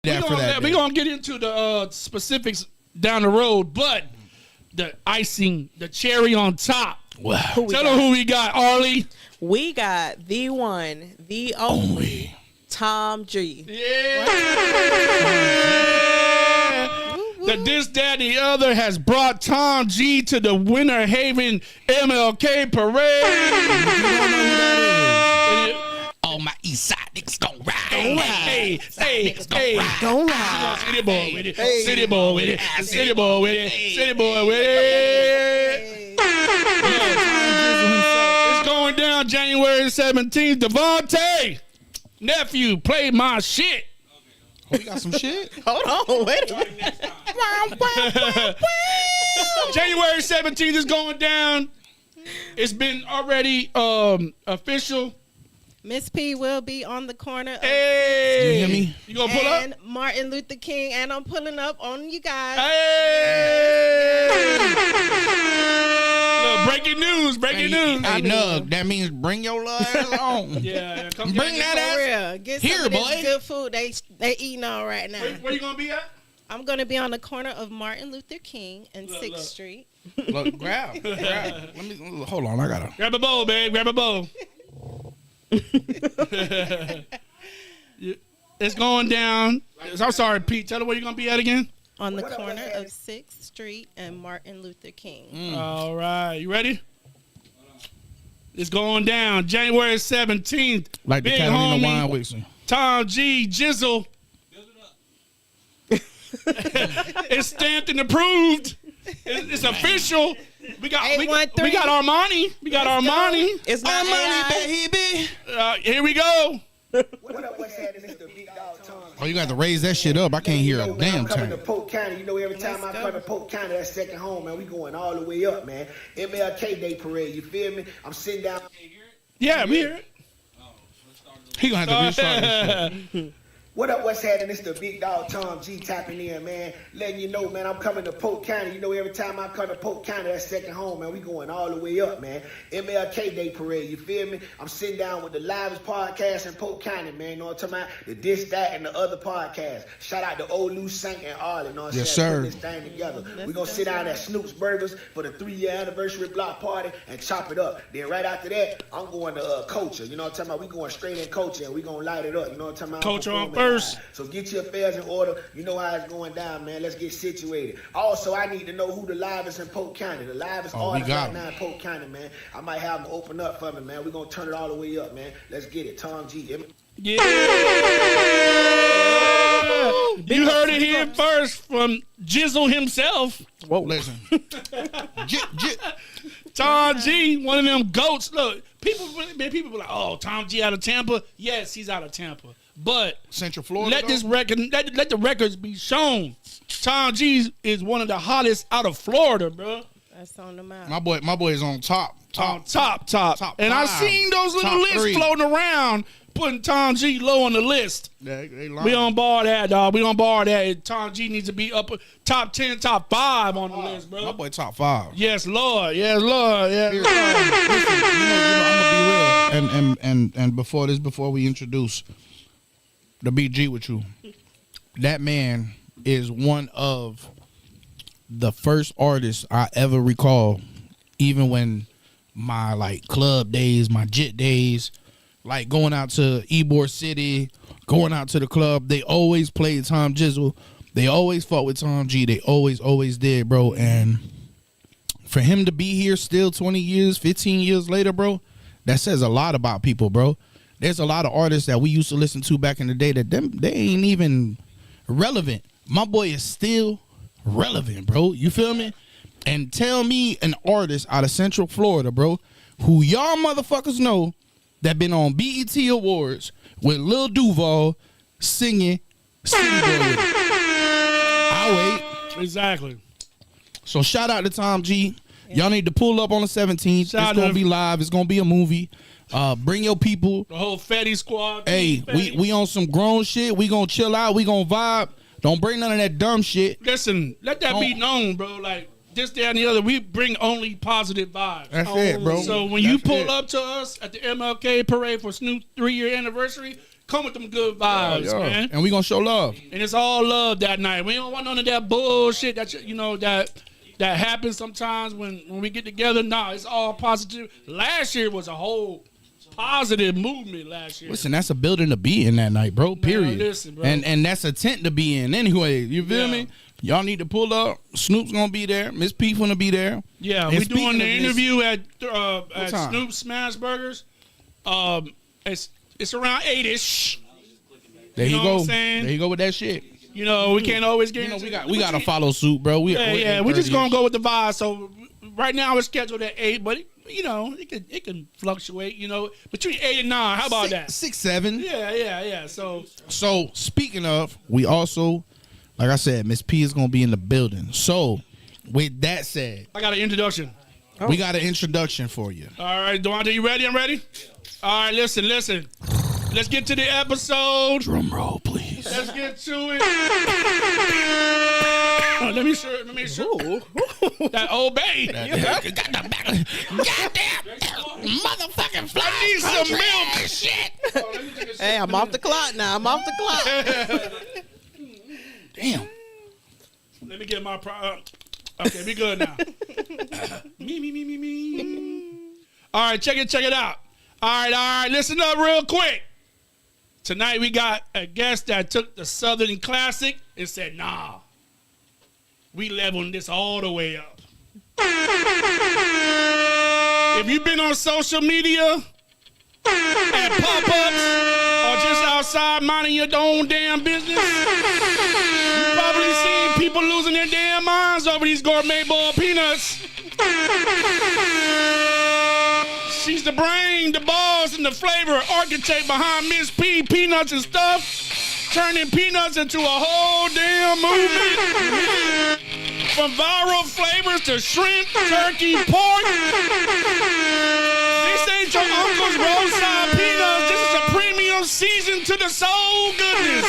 that for that. We're going to get into the specifics down the road, but the icing, the cherry on top. Wow. Tell them who we got, Arlie. We got the one, the only, Tom G. Yeah. The This, That, and the Other has brought Tom G to the Winter Haven MLK parade. You don't know who that is. All my East Side niggas gon' ride. Hey, Don't lie. City boy with it. City boy with it. City boy with it. City boy with it. It's going down January 17th. Devontae, nephew, play my shit. Oh, we got some shit? Hold on, wait a minute. January 17th is going down. It's been already official. Miss P will be on the corner of Hey, You hear me? You gonna pull up? and Martin Luther King, and I'm pulling up on you guys. Hey! Look, breaking news! Breaking news! Hey, Nug, that means bring your little ass on. Yeah, come Bring that For ass. real, get Here, some of this boy. good food they eating on right now. Where you gonna be at? I'm gonna be on the corner of Martin Luther King and 6th look. Street. Look, grab. Let me hold on. I gotta. Grab a bowl, babe. Grab a bowl. It's going down. I'm sorry, Pete. Tell her where you're gonna be at again. On the corner of 6th Street and Martin Luther King. All right, you ready? It's going down January 17th. Like the Big Catalina homie, wine Wixon. Tom G, Jizzle. It's stamped and approved. It's official. We got Armani. We got Armani. It's not AI. baby. Here we go. What up, what's happening? It's the big dog Tom. Oh, you got to raise that shit up. I can't hear a damn I'm coming to thing. Polk County. You know, every time I come to Polk County, that's second home, man. We going all the way up, man. MLK Day Parade, you feel me? I'm sitting down. Yeah, we hear it. He gonna have to restart this shit. What up, what's happening? It's the big dog Tom G tapping in, man. Letting you know, man, I'm coming to Polk County. You know, every time I come to Polk County, that's second home, man. We going all the way up, man. MLK Day Parade, you feel me? I'm sitting down with the livest podcast in Polk County, man. You know what I'm talking about? The This, That, and the Other podcast. Shout out to Old Lou Saint and Arlie, you know what I'm Yes, saying? sir. Putting this thing together. We're going to sit down at Snoop's Burgers for the 3-year anniversary block party and chop it up. Then right after that, I'm going to Culture. You know what I'm talking about? We going straight in Culture and we going to light it up. You know what I'm talking about? Culture on Performing first. live. So get your affairs in order. You know how it's going down, man. Let's get situated. Also, I need to know who the livest in Polk County. The livest Oh, we artist got right now in Polk County, man. I might have them open up for me, man. We're going to turn it all the way up, man. Let's get it. Tom G. Yeah. You heard it here first from Jizzle himself. Whoa, listen. Tom G, one of them goats. Look, people be like, oh, Tom G out of Tampa. Yes, he's out of Tampa. But Central Florida. let the records be shown. Tom G is one of the hottest out of Florida, bro. That's on the map. My boy is on top. Top. And I five. seen those little Top lists three. floating around, putting Tom G low on the list. They lying. We on bar that, dog. We on bar that. Tom G needs to be up top 10, top 5 on the list, bro. My boy top 5. Yes, Lord. Yes, Lord. Yes, Lord. Listen, I'm gonna be real. And before we introduce the BG with you, that man is one of the first artists I ever recall, even when my like club days, my JIT days, like going out to Ybor City, going out to the club, they always played Tom Jizzle. They always fought with Tom G. They always did, bro. And for him to be here still 20 years, 15 years later, bro, that says a lot about people, bro. There's a lot of artists that we used to listen to back in the day that they ain't even relevant. My boy is still relevant, bro. You feel me? And tell me an artist out of Central Florida, bro, who y'all motherfuckers know that been on BET Awards with Lil Duval singing City Boy with it. I'll wait. Exactly. So shout out to Tom G. Y'all need to pull up on the 17th. Shout It's going out. to be live. It's going to be a movie. Bring your people. The whole Fetty squad. Hey, we on some grown shit. We gonna chill out. We gonna vibe. Don't bring none of that dumb shit. Listen, let that be known, bro. Like, this, that, and the other, we bring only positive vibes. That's it, bro. So when you That's pull it. up to us at the MLK parade for Snoop's 3-year anniversary, come with them good vibes, man. And we gonna show love. And it's all love that night. We don't want none of that bullshit that that happens sometimes when we get together. Nah, it's all positive. Last year was a whole positive movement last year. Listen, that's a building to be in that night, bro. Period. Listen, bro. And that's a tent to be in anyway. You feel me? Y'all need to pull up. Snoop's gonna be there. Miss P gonna be there. Yeah, And we doing the speaking of interview at time? Snoop Smash Burgers. It's around 8ish. There You you know go. what I'm saying? There you go with that shit. You know, we can't always get. You know, we gotta follow suit, bro. We We're just gonna go with the vibe. So right now it's scheduled at 8, but you know, it can fluctuate. You know, between 8 and 9. How about that? 6, 7. Yeah. So speaking of, we also, like I said, Miss P is gonna be in the building. So with that said, I got an introduction. we got an introduction for you. All right, Devontae, you ready? I'm ready. All right, listen. Let's get to the episode. Drum roll, please. Let's get to it. Let me sure. That Old Bay. Goddamn motherfucking fly. I need some milk. Shit. Hey, I'm off the clock now. I'm off the clock. Damn. Let me get my okay, we good now. Me. All right, check it out. All right, listen up real quick. Tonight we got a guest that took the Southern Classic and said, nah, we leveling this all the way up. If you've been on social media at pop-ups or just outside minding your own damn business, you've probably seen people losing their damn minds over these gourmet boiled peanuts. She's the brain, the balls, and the flavor architect behind Miss P, Peanuts and Stuff, turning peanuts into a whole damn movement. From viral flavors to shrimp, turkey, pork. This ain't your uncle's roadside peanuts. This is a premium season to the soul goodness.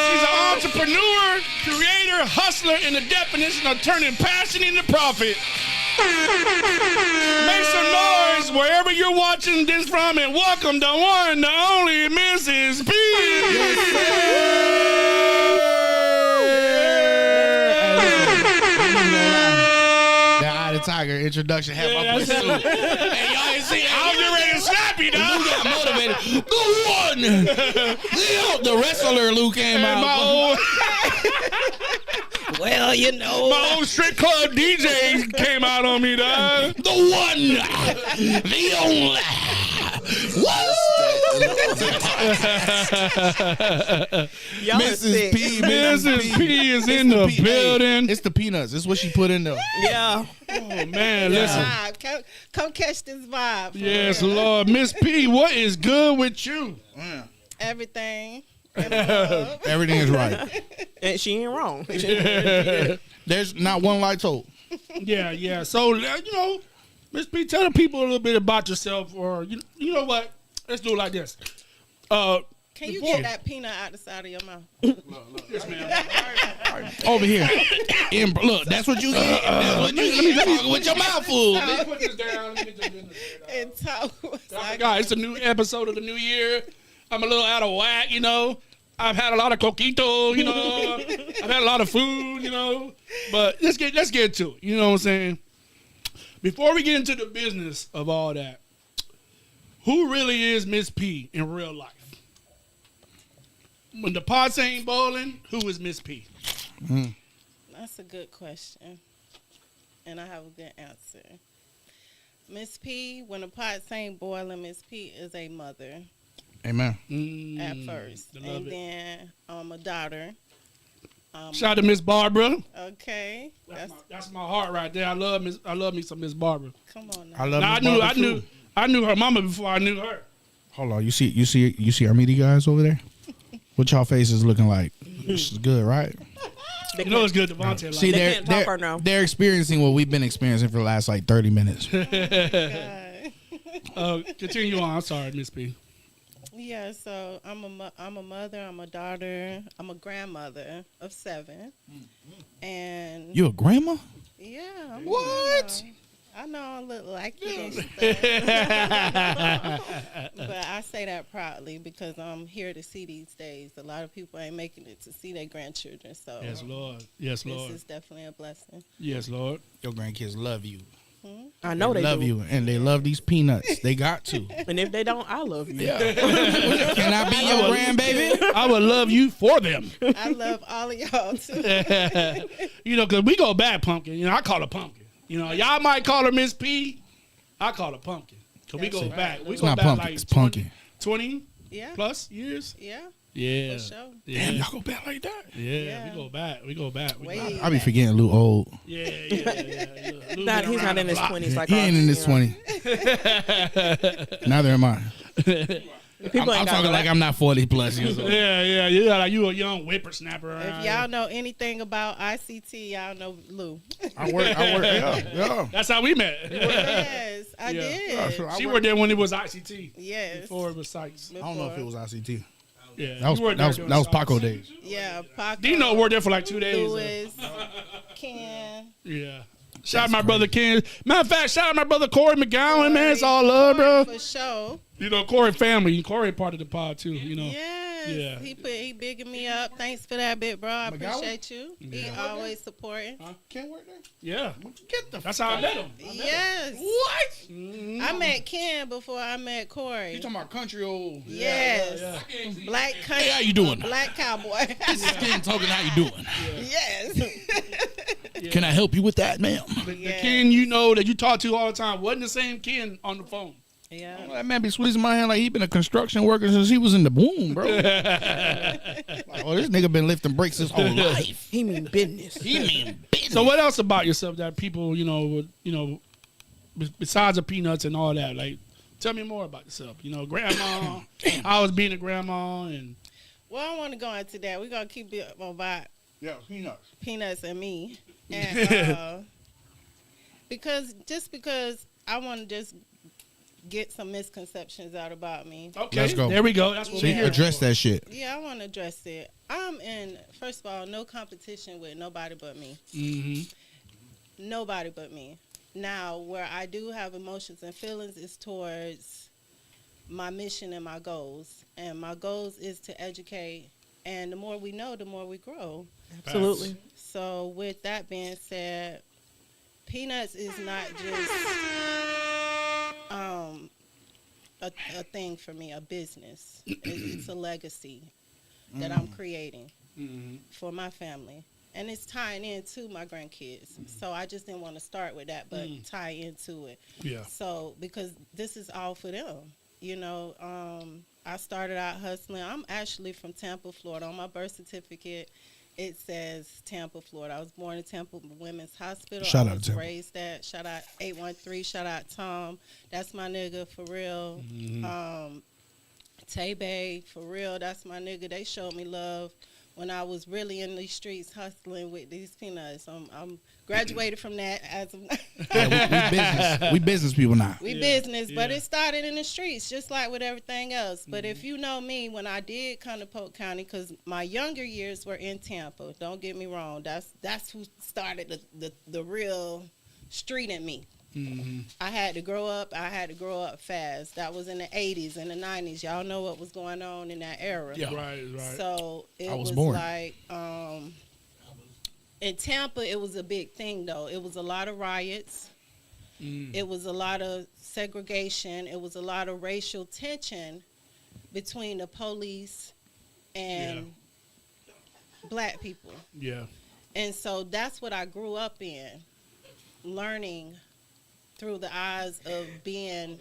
She's an entrepreneur, creator, hustler, and the definition of turning passion into profit. Make some noise wherever you're watching this from and welcome the one, the only Mrs. P. That Eye of the Tiger introduction had my boy Sue. Hey, y'all ain't see I was getting ready to slap you, dog. Lou got motivated. The one. The wrestler Lou came out. Well, you know. My old strip club DJ came out on me, dog. The one. The only. Y'all Mrs. sick. P. Mrs. P is in the building. It's the peanuts. It's what she put in there. Yeah. Oh, man, listen. Vibe. Come catch this vibe. for Yes, real. Lord. Miss P, what is good with you? Everything. in love. Everything is right. And she ain't wrong. There's not one lie told. Yeah. So, you know, Miss P, tell the people a little bit about yourself, or you know what? Let's do it like this. Can you get that peanut out the side of your mouth? Yes, ma'am. Over here. Look, that's what you get. That's what you get. Talking with your mouth full. Let me put this down. Let me get this business straight And talk. out. Guys, it's a new episode of the new year. I'm a little out of whack, you know. I've had a lot of coquito, you know. I've had a lot of food, you know. But let's get to it. You know what I'm saying? Before we get into the business of all that, who really is Miss P in real life? When the pots ain't boiling, who is Miss P? That's a good question. And I have a good answer. Miss P, when the pots ain't boiling, Miss P is a mother Amen. at first. I love And it. then I'm a daughter. Shout out to Miss Barbara. Okay. That's my heart right there. I love me some Miss Barbara. Come on now. I love Now, Miss Barbara, too. I knew her mama before I knew her. Hold on. You see our media guys over there? What y'all faces looking like? This is good, right? You know it's good, Devontae. Like See, They can't talk right now. they're experiencing what we've been experiencing for the last like 30 minutes. Continue on. I'm sorry, Miss P. Yeah, so I'm a mother, I'm a daughter, I'm a grandmother of 7. And You a grandma? yeah, I'm What? I know I look like you and stuff. But I say that proudly because I'm here to see these days. A lot of people ain't making it to see their grandchildren. So Yes, Lord. Yes, Lord. this is definitely a blessing. Yes, Lord. Your grandkids love you. I know they love do. you, and they love these peanuts. They got to. And if they don't, I love you. Yeah. Can I be your grandbaby? I would love you for them. I love all of y'all too. You know, because we go back, Pumpkin. You know, I call her Pumpkin. You know, y'all might call her Miss P. I call her Pumpkin. Because we go That's back. right. We It's go not back pumpkin. like It's punkin. 20 Yeah. plus years. Yeah. Yeah. For sure. Yeah. Damn, y'all go back like that. Yeah, Yeah. we go back. We go back. We go Way back. I be forgetting Lou old. Yeah. Lou He's been not around in the his block. 20s like He ain't us, in his you know. 20. Neither am I. People I'm ain't got talking no- like I'm not 40 plus years old. Yeah. You a young whippersnapper. If y'all know anything about ICT, y'all know Lou. I work. Yeah. That's how we met. Yes, I Yeah. did. sure. She worked there when it was ICT. Yes. Before it was Sykes. I don't know if it was ICT. Yeah. That was you worked there during Sykes. Paco days. Yeah, Paco, Dino worked there for like 2 days. Louis, Ken. Yeah. Shout out my brother Ken. Matter of fact, shout out my brother Corey McGowan, man. It's all love, Corey, bro. for sure. You know, Corey family. Corey part of the pod too, you know. Yes. Yeah. He bigging me up. Thanks for that bit, bro. I McGowan? appreciate you. He always supporting. Can't work there. Yeah. Get the. That's how I met him. Yes. What? I met Ken before I met Corey. You talking about country old? Yes. Yeah. Black country. Hey, how you doing? Black cowboy. Skin talking. How you doing? Yes. Can I help you with that, ma'am? The Yes. Ken you know that you talk to all the time wasn't the same Ken on the phone. Yeah. That man be squeezing my hand like he been a construction worker since he was in the womb, bro. Like, oh, this nigga been lifting bricks his whole life. He mean business. He mean business. So what else about yourself that people, besides the peanuts and all that, like, tell me more about yourself. You know, grandma. I was being a grandma and Well, I want to go into that. We're going to keep it about Yeah, peanuts. Peanuts and me. And because I want to just get some misconceptions out about me. okay, Let's go. there we go. That's what See, we hear. address that shit. Yeah, I want to address it. I'm in, first of all, no competition with nobody but me. Mm-hmm. Nobody but me. Now, where I do have emotions and feelings is towards my mission and my goals. And my goals is to educate. And the more we know, the more we grow. Absolutely. So with that being said, Peanuts is not just a thing for me, a business. It's a legacy that I'm creating for my family. And it's tying into my grandkids. So I just didn't want to start with that, but tie into it. Yeah. So because this is all for them. You know, I started out hustling. I'm actually from Tampa, Florida. On my birth certificate, it says Tampa, Florida. I was born in Tampa Women's Hospital. Shout I out was Tampa. raised at. Shout out 813. Shout out Tom. That's my nigga for real. Tay Bay, for real. That's my nigga. They showed me love when I was really in these streets hustling with these peanuts. I'm graduated from that as of Yeah, we business. We business people now. we Yeah, business, but yeah. it started in the streets, just like with everything else. But if you know me, when I did come to Polk County, because my younger years were in Tampa. Don't get me wrong. That's who started the real street in me. I had to grow up. I had to grow up fast. That was in the 80s and the 90s. Y'all know what was going on in that era. Yeah. Right. So it I was was born. like in Tampa, it was a big thing though. It was a lot of riots. It was a lot of segregation. It was a lot of racial tension between the police and black people. Yeah. And so that's what I grew up in, learning through the eyes of being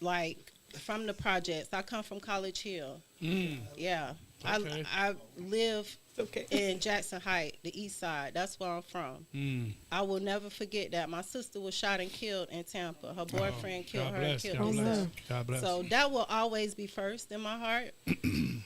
like from the projects. I come from College Hill. Yeah. Okay. I live Okay. in Jackson Heights, the east side. That's where I'm from. I will never forget that. My sister was shot and killed in Tampa. Her boyfriend killed God her bless. and God killed bless. herself. God bless. So that will always be first in my heart.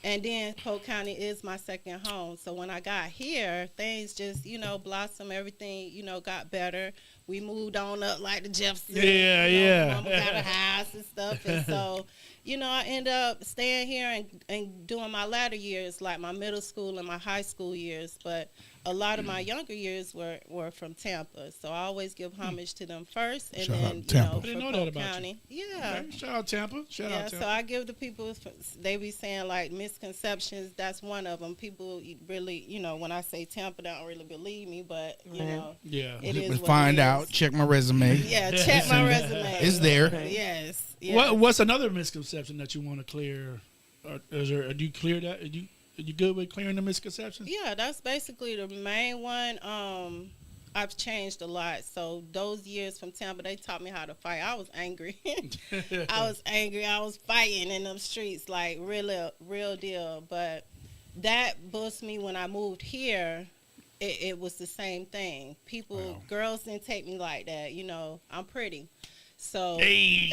And then Polk County is my second home. So when I got here, things just, blossom. Everything, got better. We moved on up like the Jeffersons. Yeah. Mama got a house and stuff. And so, I end up staying here and doing my latter years, like my middle school and my high school years. But a lot of my younger years were from Tampa, so I always give homage to them first, and Shout out then to Tampa. you know, I didn't for know that Polk about you. County. Yeah. Okay. Shout out Tampa. Shout Yeah, out Tampa. so I give the people, they be saying like misconceptions. That's one of them. People really, you know, when I say Tampa, they don't really believe me, but you Right. know, yeah. it is what Find it out. is. Check my resume. Yeah, check my resume. It's there. Yes. yes. What's another misconception that you want to clear? Or do you clear that? Are you good with clearing the misconceptions? Yeah, that's basically the main one. I've changed a lot. So those years from Tampa, they taught me how to fight. I was angry. I was angry. I was fighting in them streets, like real deal. But that boosted me when I moved here. It was the same thing. Girls didn't take me like that. You know, I'm pretty. So Hey,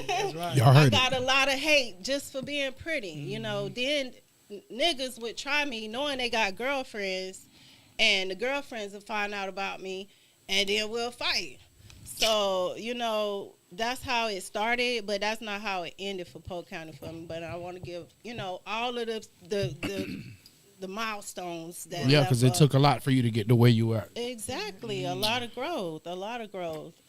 that's right. Y'all I heard it. got a lot of hate just for being pretty. You know, then niggas would try me knowing they got girlfriends, and the girlfriends would find out about me, and then we'll fight. So, you know, that's how it started, but that's not how it ended for Polk County for me. But I want to give, you know, all of the milestones that Yeah, because it took a lot for you to get to where you are. Exactly. A lot of growth.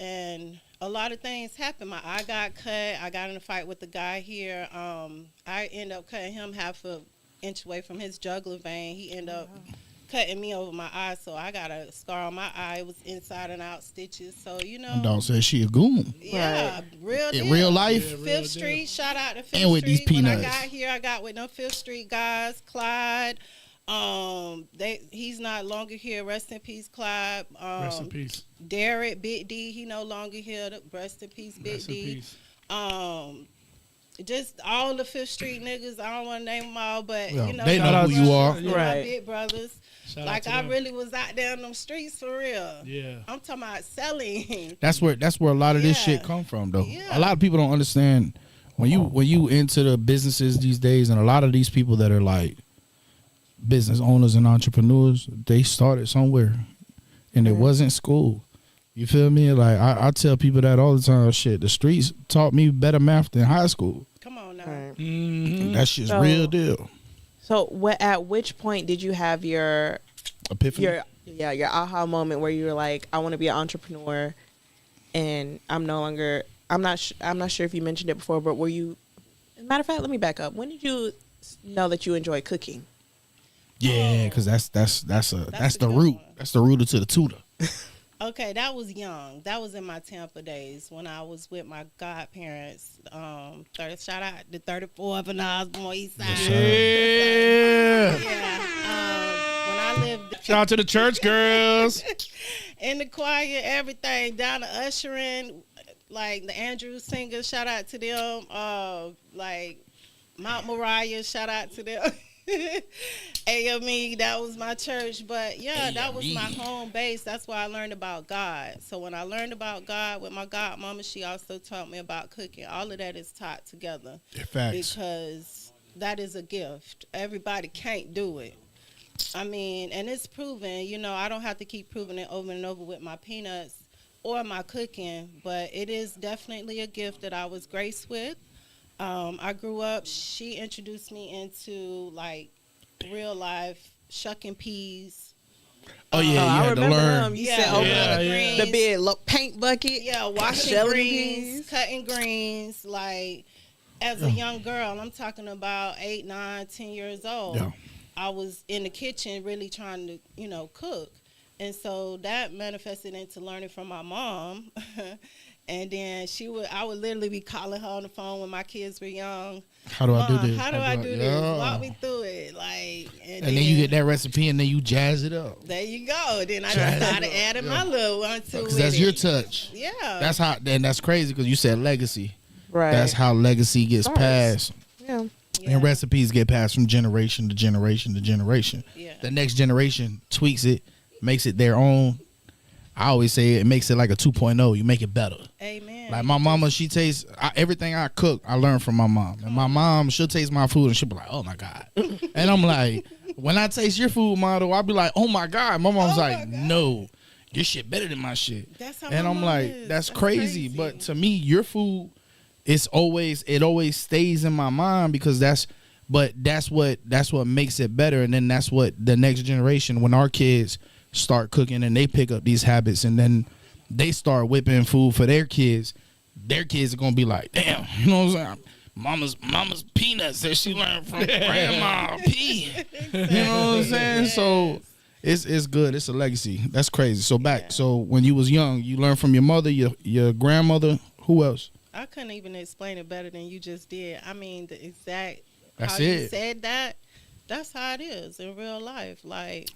And a lot of things happened. My eye got cut. I got in a fight with the guy here. I ended up cutting him half an inch away from his jugular vein. He ended up cutting me over my eye, so I got a scar on my eye. It was inside and out stitches. So, you know. My dog said she a goon. Yeah, real In deal. real life. Yeah, real Fifth deal. Street, shout out to Fifth And with these Street. When I peanuts. got here, I got with them Fifth Street guys, Clyde. He's not longer here. Rest in peace, Clyde. Rest in peace. Derek, Big D, he no longer here. Rest in peace, Big Rest in D. peace. Just all the Fifth Street niggas. I don't want to name them all, but Well, you know, they Shout know out who to- you are. Yeah. my Right. big brothers. Shout out Like to I them. really was out there in them streets for real. Yeah. I'm talking about selling. That's where a lot of this Yeah. shit come from, though. Yeah. A lot of people don't understand when you into the businesses these days, and a lot of these people that are like business owners and entrepreneurs, they started somewhere, and it wasn't school. You feel me? Like I tell people that all the time. Shit, the streets taught me better math than high school. Come on now. Right. Mm-hmm. That shit's So- real deal. So at which point did you have your Epiphany. your aha moment where you were like, I want to be an entrepreneur, and I'm not sure if you mentioned it before, but were you? As a matter of fact, let me back up. When did you know that you enjoy cooking? Yeah, because that's the good root. one. That's the rooter to the tutor. Okay, that was young. That was in my Tampa days when I was with my godparents. Shout out to 34th and Osborne East Side. Yes, sir. Yeah. When I lived Shout out to the church girls. in the choir, everything down to ushering, like the Andrews singers. Shout out to them. Like Mount Moriah. Shout out to them. AME, that was my church. But yeah, that was my home base. That's where I learned about God. So when I learned about God with my godmama, she also taught me about cooking. All of that is taught together Facts. because that is a gift. Everybody can't do it. I mean, and it's proven, you know, I don't have to keep proving it over and over with my peanuts or my cooking, but it is definitely a gift that I was graced with. I grew up, she introduced me into like real life shucking peas. Oh yeah, you I had to remember learn. them. You Yeah, said open yeah, up yeah. the big paint bucket. Yeah, washing Shelling greens, peas. cutting greens, like as a young girl, I'm talking about 8, 9, 10 years old. Yeah. I was in the kitchen really trying to, you know, cook. And so that manifested into learning from my mom. And then I would literally be calling her on the phone when my kids were young. How do I do Mom, this? how do I do this? Yeah. Walk me through it. Like, And then you get that recipe, and then you jazz it up. there you go. Then I just started adding my little one to it. Because that's your touch. Yeah. That's how. And that's crazy because you said legacy. Right. That's how legacy gets Starts. passed, Yeah. Yeah. and recipes get passed from generation to generation to generation. Yeah. The next generation tweaks it, makes it their own. I always say it makes it like a 2.0. You make it better. Amen. Like my mama, she tastes everything I cook. I learned from my mom, and my mom, she'll taste my food and she'll be like, "Oh my god," and I'm like, when I taste your food, model, I'll be like, "Oh my god." My mom's like, "No, your shit better than my shit," That's how and my I'm mom like, is. "That's crazy." But to me, your food, it always stays in my mind because that's But that's what makes it better, and then that's what the next generation, when our kids start cooking and they pick up these habits, and then they start whipping food for their kids are gonna be like, damn, you know what I'm saying? Mama's peanuts that she learned from Grandma P. You know what I'm saying? So it's good. It's a legacy. That's crazy. So so when you was young, you learned from your mother, your grandmother. Who else? I couldn't even explain it better than you just did. I mean, the exact That's how you it. said that, that's how it is in real life. Like,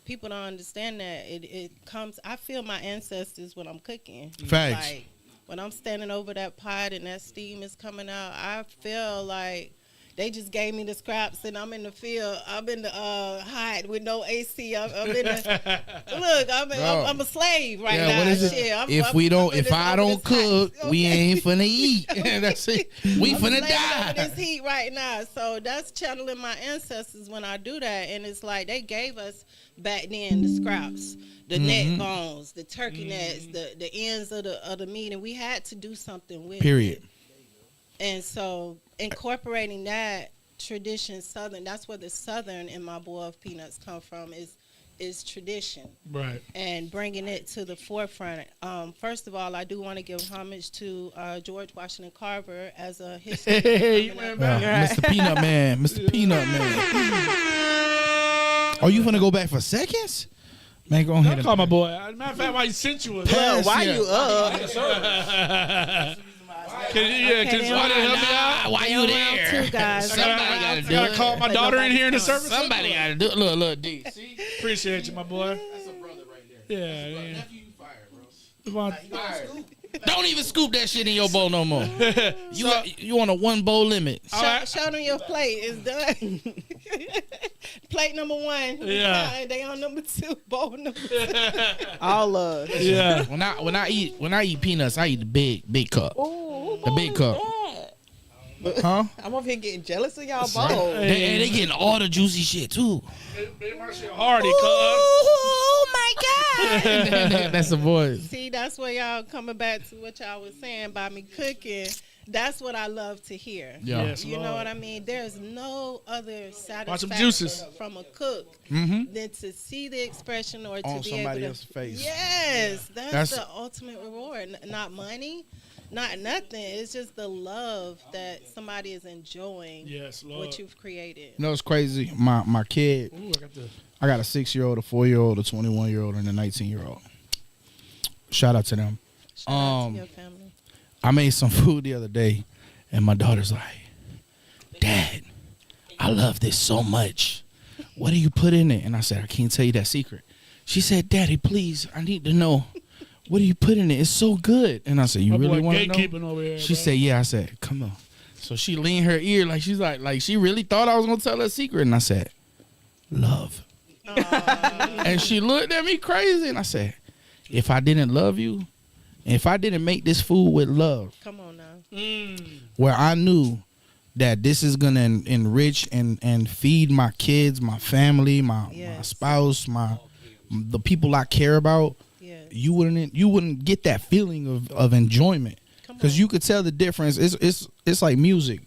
people don't understand that. It comes, I feel my ancestors when I'm cooking. Facts. Like, when I'm standing over that pot and that steam is coming out, I feel like they just gave me the scraps and I'm in the field. I'm in the hide with no AC. I'm in the look. I'm a slave right now. What is it? Shit, If I don't cook, we ain't finna eat. That's it. We finna die. Over this heat right now. So that's channeling my ancestors when I do that. And it's like they gave us back then the scraps, the neck bones, the turkey necks, the ends of the meat, and we had to do something with Period. it. And so incorporating that tradition, Southern, that's where the Southern in my bowl of peanuts come from, is tradition. Right. And bringing it to the forefront. First of all, I do want to give homage to George Washington Carver as a history. Hey, you went back. Mr. Peanut Man. Mr. Peanut Man. Are you finna go back for seconds? Man, go ahead. Don't call my boy. As a matter of fact, why he sent you a Why you up? Can somebody help me out? Why you there? Two guys. Somebody gotta do I it. call my daughter in here in the service. Somebody gotta do it. Look, D. See? Appreciate you, my boy. That's a brother right there. Yeah. Nephew, you fired, bro. Come on. Don't even scoop that shit in your bowl no more. You on a one bowl limit. Show them your plate. It's done. Plate number 1. Yeah. They on number 2. Bowl number 2. All love. Yeah. When I eat peanuts, I eat the big cup. Ooh, The big cup. Huh? I'm over here getting jealous of y'all both. They getting all the juicy shit too. Hardy, cuz. Oh my God. That's the voice. See, that's where y'all coming back to what y'all was saying about me cooking. That's what I love to hear. Yeah. Yes, You know Lord. what I mean? There's no other some satisfaction juices. from a cook Mm-hmm. than to see the expression or to On be somebody able to. else's face. Yes, that's That's- the ultimate reward. Not money, not nothing. It's just the love that somebody is enjoying. Yes, Lord. What you've created. You know it's crazy? My kid, Ooh, I got the. I got a 6-year-old, a 4-year-old, a 21-year-old, and a 19-year-old. Shout out to them. Shout out to your family. I made some food the other day, and my daughter's like, Dad, I love this so much. What do you put in it? And I said, I can't tell you that secret. She said, Daddy, please, I need to know. What do you put in it? It's so good. And I said, you My really boy want to know? gatekeeping over here. She bro. said, yeah. I said, come on. So she leaned her ear like she's like she really thought I was going to tell her a secret. And I said, love. And she looked at me crazy. And I said, if I didn't love you, if I didn't make this food with love, Come on now. where I knew that this is going to enrich and feed my kids, my family, my Yes. spouse, the people I care about, Yes. you wouldn't get that feeling of enjoyment. Come Because on. you could tell the difference. It's like music.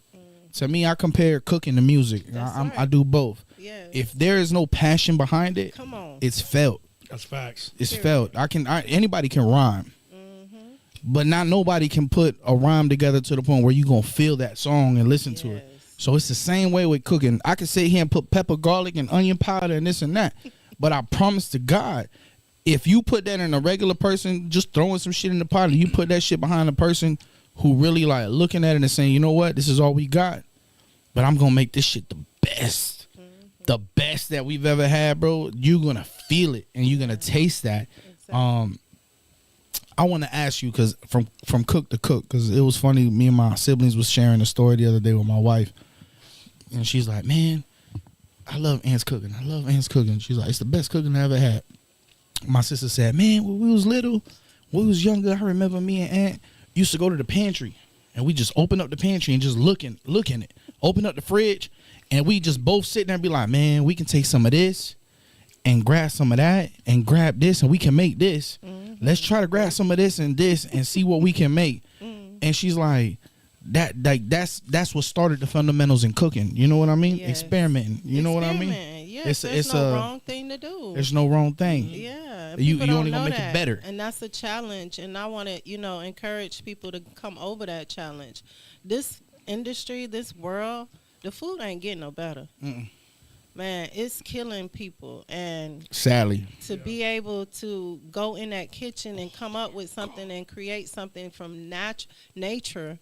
To me, I compare cooking to music. That's I right. do both. Yes. If there is no passion behind it, Come on. it's felt. That's facts. It's Period. felt. Anybody can rhyme, but not nobody can put a rhyme together to the point where you gonna feel that song and listen to it. Yes. So it's the same way with cooking. I could sit here and put pepper, garlic, and onion powder and this and that, but I promise to God, if you put that in a regular person, just throwing some shit in the pot, and you put that shit behind a person who really like looking at it and saying, you know what, this is all we got, but I'm gonna make this shit the best. The best that we've ever had, bro. You're gonna feel it and you're gonna taste that. Exactly. I want to ask you, because from cook to cook, because it was funny. Me and my siblings was sharing a story the other day with my wife, and she's like, "Man, I love Aunt's cooking. I love Aunt's cooking." She's like, "It's the best cooking I ever had." My sister said, "Man, when we was little, when we was younger, I remember me and Aunt used to go to the pantry, and we just open up the pantry and just look in it. Open up the fridge, and we just both sit there and be like, man, we can take some of this and grab some of that and grab this, and we can make this. Let's try to grab some of this and see what we can make." And she's like, that's what started the fundamentals in cooking. You know what I mean? Yes. Experimenting. You know what I mean? Yes, there's no wrong thing to do. There's no wrong thing. Yeah, You people don't only know gonna make that. it better. And that's a challenge. And I want to, encourage people to come over that challenge. This industry, this world, the food ain't getting no better. Man, it's killing people. And Sadly, to be able to go in that kitchen and come up with something and create something from nature,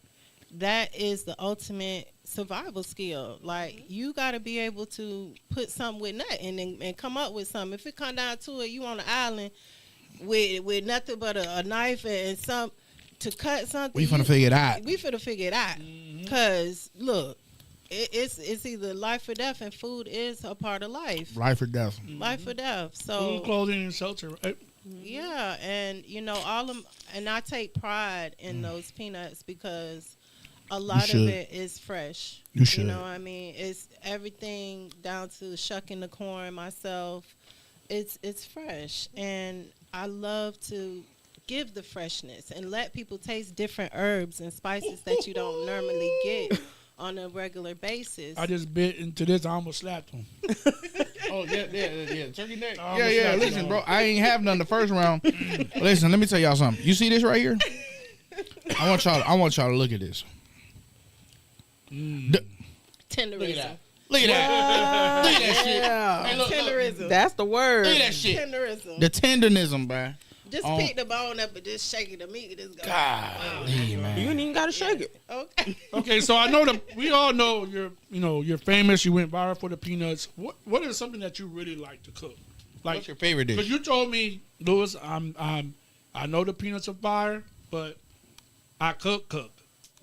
that is the ultimate survival skill. Like, you got to be able to put something with nothing and come up with something. If it come down to it, you on the island with nothing but a knife and some to cut something. we finna figure it out. We finna figure it out. Cause look, it's either life or death, and food is a part of life. Life or death. Life or death. Food, So clothing, and shelter. Right? yeah, and and I take pride in those peanuts because a lot of should. it is fresh. You should. You know what I mean? It's everything down to shucking the corn myself. It's fresh, and I love to give the freshness and let people taste different herbs and spices that you don't normally get on a regular basis. I just bit into this. I almost slapped him. Oh yeah. Turkey neck. Oh, Yeah. I'm Listen, bro, I ain't have none the first round. Listen, let me tell y'all something. You see this right here? I want y'all to look at this. Tenderism. Look at that. Look at that shit. Yeah. Hey, look. Tenderism. That's the word. Look at that shit. Tenderism. The tenderism, bro. Just Oh. pick the bone up and just shake it. The meat just go. Golly, man. You ain't even gotta shake it. Okay. Okay, so I know we all know you're famous. You went viral for the peanuts. What is something that you really like to cook? Like, What's your favorite because dish? you told me, Lewis, I know the peanuts are fire, but I cook.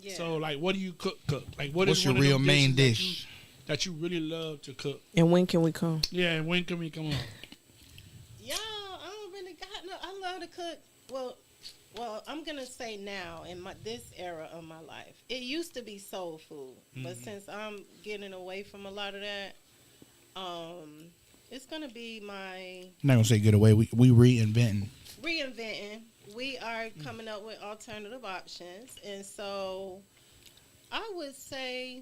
Yeah. So like, what do you cook? Like, what What's is your one of real them main dishes dish? that you really love to cook? And when can we come? Yeah, and when can we come on? Y'all, I don't really got no. I love to cook. Well, I'm gonna say now in this era of my life, it used to be soul food, but since I'm getting away from a lot of that, it's gonna be my I'm not gonna say get away. We reinventing. reinventing. We are coming up with alternative options, and so I would say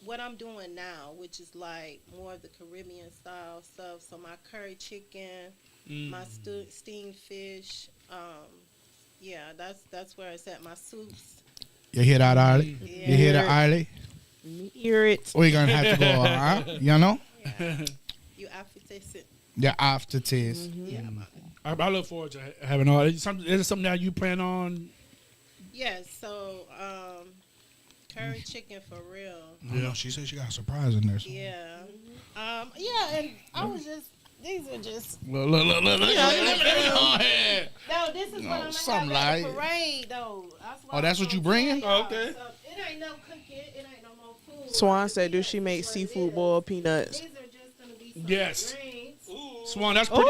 what I'm doing now, which is like more of the Caribbean style stuff. So my curry chicken, my steamed fish. Yeah, that's where it's at. My soups. You hear that, Arlie? Yeah. You hear that, Arlie? Me hear it. We gonna have to go, huh? You know? You appetizer. The aftertaste. Yeah. I look forward to having all. Is it something that you plan on? Yes. So curry chicken for real. Yeah, she said she got a surprise in there. Yeah. Yeah, and I was just. These are just. Look. No, No, this is what I'm something gonna have at like- the parade, though. Oh, that's what you bringing? Oh, Okay. So it ain't no cooking. It ain't no more food. Swan said, "Do she make seafood boiled peanuts?" These are just gonna be some Yes. greens. Swan, that's pretty.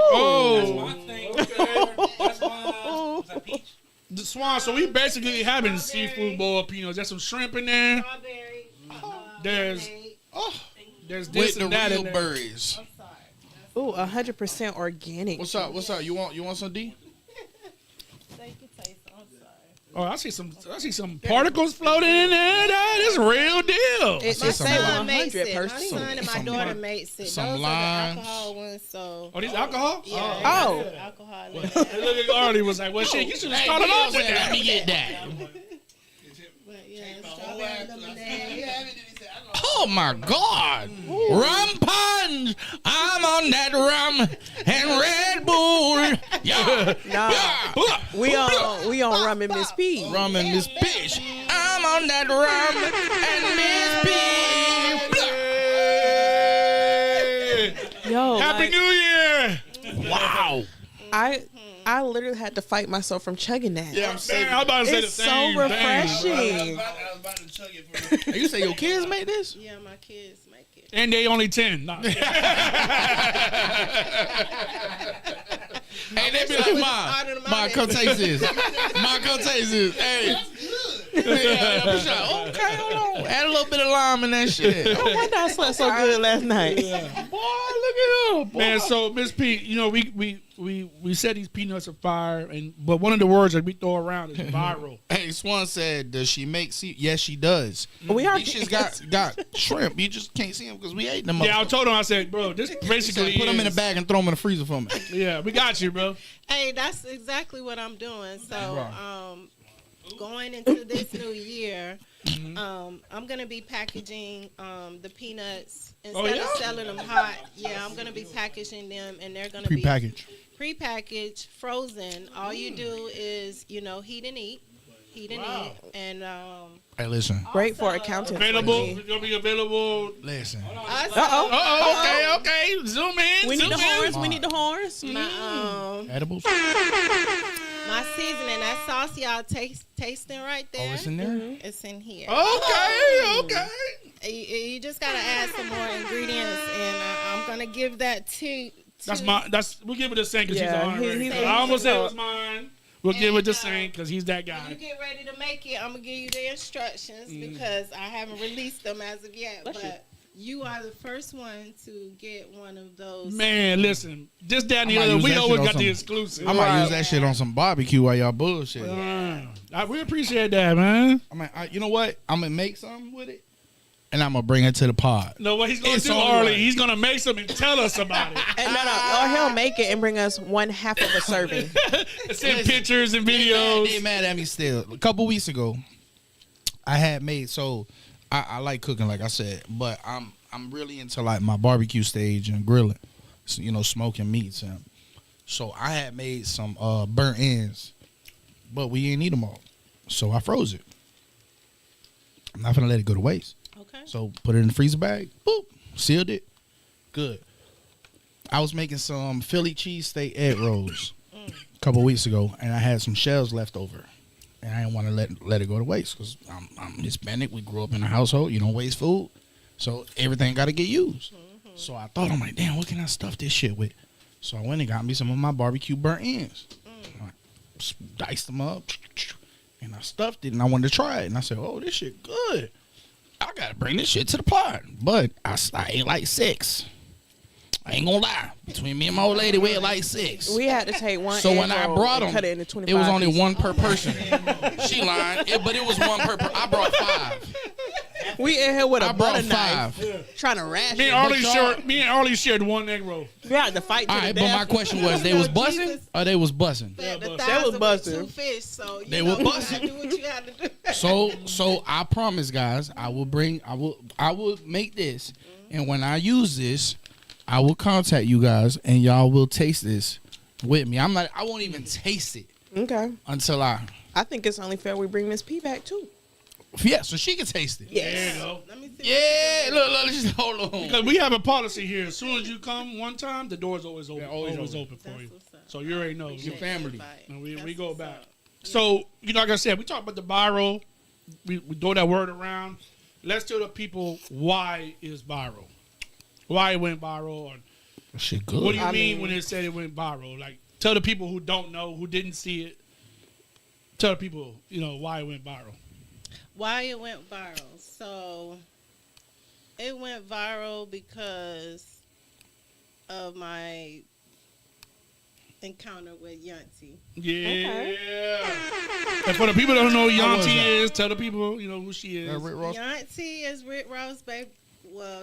The Swan. So we basically having seafood boiled peanuts. There's some shrimp in there. Strawberry. There's lemonade. there's this With the and that real in there. berries. I'm sorry. Ooh, 100% organic. What's up? You want some D? Take your taste. I'm sorry. Oh, I see some particles floating in there. That is real deal. It see say some lime. 100 My percent. son and my Some daughter lime. makes it. Some Those limes. are the alcohol ones. So Oh, these alcohol? yeah, Oh. they got alcohol in Look there. at Arlie was like, well, shit, you should have started off with that. Let me get that. But yeah, strawberry lemonade. Oh my God! Rum punch! I'm on that rum and Red Bull. Yeah, Nah, we on rum and Miss P. rum and Miss Bitch. I'm on that rum and Miss P. Yo, Happy like, New Year! Wow. I literally had to fight myself from chugging that. Yeah, I'm Man, saying. I'm about to say the It's same so refreshing. thing. You say your kids made this? Yeah, my kids make it. And they only 10. Nah. Hey, they be like, Ma, come taste this. Ma, come taste this. Hey, Okay, hold on. Add a little bit of lime in that shit. Oh, why I slept so good last night? Boy, look at him. Boy. Man, so Miss P, you know, we said these peanuts are fire, but one of the words that we throw around is viral. Hey, Swan said, does she make Yes, she does. We are. These shits got shrimp. You just can't see them because we ate them. Yeah, I told him, I said, bro, this basically Put them in a is- bag and throw them in the freezer for me. Yeah, we got you, bro. Hey, that's exactly what I'm doing. So, going into this new year, I'm gonna be packaging the peanuts instead of selling them hot. Yeah, I'm gonna be packaging them, and they're gonna be prepackaged, frozen. All you do is, you know, heat and eat, and Hey, listen. Great for accountants. Available. like me. It's gonna be available. Listen. Okay. Zoom in. We need zoom the in. horns. We need the horns. Edibles? My seasoning, that sauce y'all tasting right there. Oh, it's in there? It's in here. Okay. You just gotta add some more ingredients, and I'm gonna give that to. We'll give it to Saint because Yeah, he's on. he's I almost said it was so- mine. We'll give it to Saint because he's that When guy. you get ready to make it, I'm gonna give you the instructions because I haven't released them as of yet. But you are the first one to get one of those. Man, listen, this, that, and the I might other, use we that always shit on got the some- exclusive. I might use that shit on some barbecue while y'all bullshit. We appreciate that, man. You know what? I'm going to make something with it, and I'm going to bring it to the pod. No, what he's going to It's do, all Harley, right. he's going to make some and tell us about it. And or he'll make it and bring us one half of a serving. Send pictures and They videos. mad at me still. A couple weeks ago, I had made, I like cooking, like I said, but I'm really into like my barbecue stage and grilling, so, you know, smoking meats. And so I had made some burnt ends, but we didn't eat them all. So I froze it. I'm not gonna let it go to waste. Okay. So put it in the freezer bag, boop, sealed it, good. I was making some Philly cheesesteak egg rolls a couple weeks ago, and I had some shells left over, and I didn't want to let it go to waste because I'm Hispanic. We grew up in a household, you don't waste food, so everything got to get used. So I thought, I'm like, damn, what can I stuff this shit with? So I went and got me some of my barbecue burnt ends. I diced them up, and I stuffed it, and I wanted to try it, and I said, oh, this shit good. I gotta bring this shit to the pod, but I ate like 6. I ain't gonna lie. Between me and my old lady, we ate like 6. We had to take one. So egg when I roll brought and them, cut it into 25 it was only pieces. one per person. She lying, but it was one per. I brought 5. We in here with a I brought butter knife, 5. trying to ration. Me and Arlie shared one egg roll. We had to fight to All the right, but my death. question was, they was bussing or they was bussing? Fed the That was thousand with busting. 2 fish, so They you were know, busting. you gotta do what you gotta do. So I promise, guys, I will make this, and when I use this, I will contact you guys, and y'all will taste this with me. I won't even taste it Okay. until I think it's only fair we bring Miss P back too. yeah, so she can taste it. There Yes. you go. Let me see. Yeah, look, just hold on. Because we have a policy here. As soon as you come one time, the door's always open. Yeah, always open for you. what's up. So you already know. Your family. And we That's go what's back. up. So, you know, like I said, we talk about the viral. We throw that word around. Let's tell the people why it's viral. Why it went viral. Or Shit good. what do you I mean mean- when it said it went viral? Like, tell the people who don't know, who didn't see it. Tell the people, you know, why it went viral. Why it went viral? So it went viral because of my encounter with Yanti. Yeah. And for the people that don't know who How was Yanti that? is, tell the people, you know, who she is. Rick Ross? Yanti is Rick Ross' baby,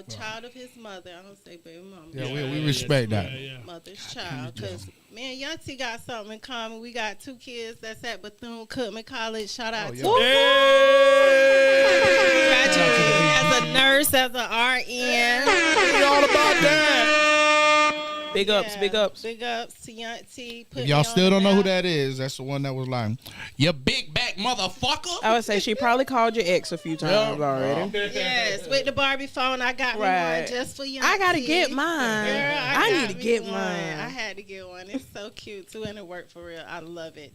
child of his mother. I don't say baby mama. Yeah, we respect that. Yeah. Mother's child, because me and Yanti got something in common. We got 2 kids that's at Bethune-Cookman College. Shout out to yeah. graduated as a nurse, as an RN. Hey, all about that. Big ups, Yeah, big ups. Big ups to Yanti. Put If me y'all on still the don't know who map. that is, that's the one that was lying. You big back motherfucker. I would say she probably called your ex a few times already. Yes, with the Barbie phone, I got me Right. one just for Yanti. I gotta get mine. Girl, I got need to me get one. mine. I had to get one. It's so cute too, and it worked for real. I love it.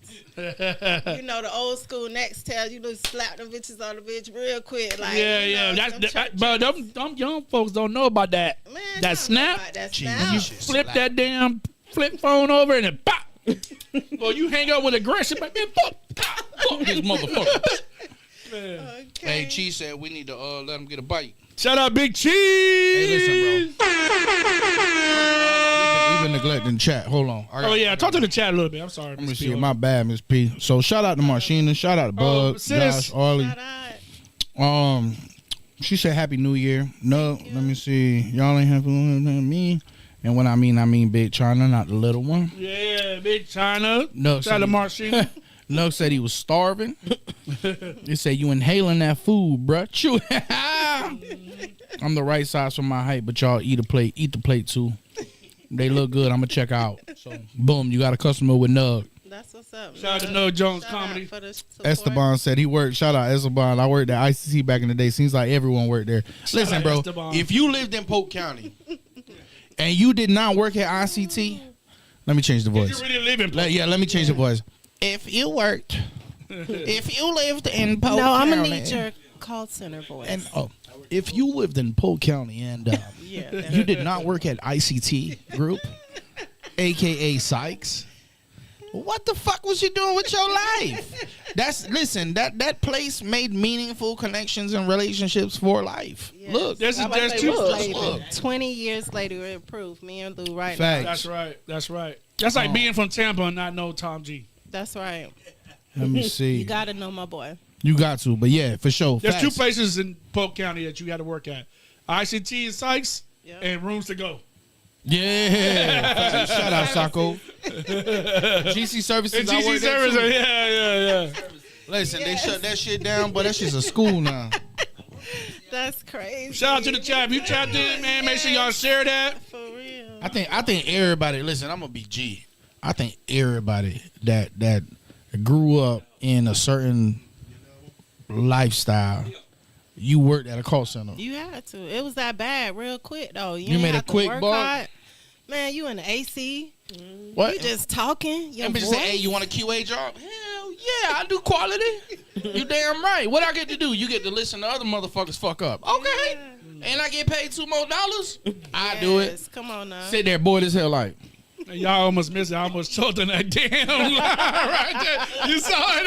You know the old school Nextel. You just slap them bitches on the bitch real quick. Like Yeah. you know, them But them young folks don't know about that. Man, that I don't know snap. about that Gee, snap. you Flip that damn flip phone over and then pop. Well, you hang up with aggression, but man, fuck this motherfucker. Okay. Hey, Cheese said we need to let him get a bite. Shout out Big Cheese. Hey, listen, bro. We've been neglecting chat. Hold on. Oh yeah, talk to the chat a little bit. I'm sorry. Let me see. My bad, Miss P. So shout out to Marshina. Shout out to Bug, sis. Josh, Arlie. Shout out. She said Happy New Year. No, let me see. Y'all ain't happy with me. And when I mean Big China, not the little one. Yeah, Big China. No, Shout out to Marshina. No said he was starving. They said you inhaling that food, bruh. Chew. I'm the right size for my height, but y'all eat the plate too. They look good. I'm gonna check out. So boom, you got a customer with Nug. That's what's up. Shout out to man. Nug Jones Shout out Comedy. for the support. Esteban said he worked. Shout out Esteban. I worked at ICC back in the day. Seems like everyone worked there. Listen, out bro. Esteban. If you lived in Polk County and you did not work at ICT, let me change the You voice. really live in Let me change the voice. If you worked, if you lived in Polk No, I'm County, gonna need your call center voice. and if you lived in Polk County and yeah. you did not work at ICT Group, aka Sykes, what the fuck was you doing with your life? That place made meaningful connections and relationships for life. Yes. Look, There's I like two. that Later, Look. 20 years later, it improved. Me and Lou right Facts. That's right. That's right. That's like being from Tampa and not know Tom G. now. That's right. let me see. You gotta know my boy. You got to, but yeah, for sure. There's Facts. two places in Polk County that you got to work at: ICT and Sykes, Yep. and Rooms to Go. Yeah. Shout out Sacco. GC Services. And I GC work there Service. too. Yeah. Listen, they shut that shit down, but that shit's a school now. That's crazy. Shout out to the chat. If you tapped in, man, make sure y'all share that. For real. I think everybody. Listen, I'm gonna be G. I think everybody that grew up in a certain lifestyle, you worked at a call center. You had to. It was that bad real quick though. You ain't made a have to quick work buck? hard. Man, you in the AC. What? You just talking. Your And bitch voice. say, hey, you want a QA job? Hell yeah, I do quality. You damn right. What I get to do? You get to listen to other motherfuckers fuck up. Okay. And I get paid $2 more? I do it. Yes, come on now. Sit there bored as hell like. Y'all almost missed it. I almost choked on that damn line right there. You saw it?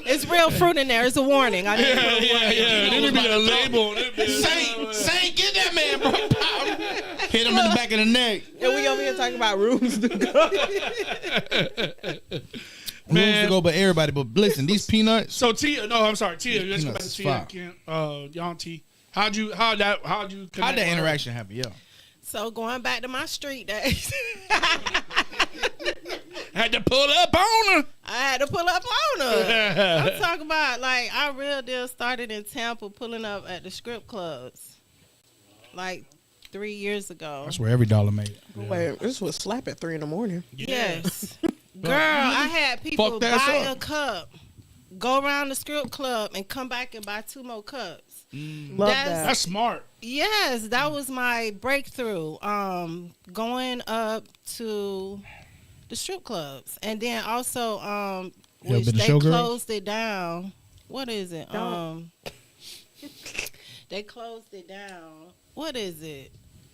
It's real fruit in there. It's a warning. I didn't put a warning. Yeah. It'll be a label. Saint, get that man, bro. Hit him in the back of the neck. And we over here talking about rooms to go. Rooms to go, but everybody. But listen, these peanuts. So Tia, no, I'm sorry, Tia. Let's go back Peanuts to is Tia. fire. Y'all T. How'd you connect How'd with that her? interaction happen? Yeah. So going back to my street days, Had to pull up on her. I had to pull up on her. I'm talking about like I real deal started in Tampa, pulling up at the strip clubs, like 3 years ago. That's where every dollar made. Wait, this was slap at 3 in. Yes, girl, I had people Fuck that buy up. a cup, go around the strip club, and come back and buy 2 more cups. Love that. That's smart. Yes, that was my breakthrough. Going up to the strip clubs, and then also You ever which been to they Showgirls? closed it down. What is it? They closed it down. What is it?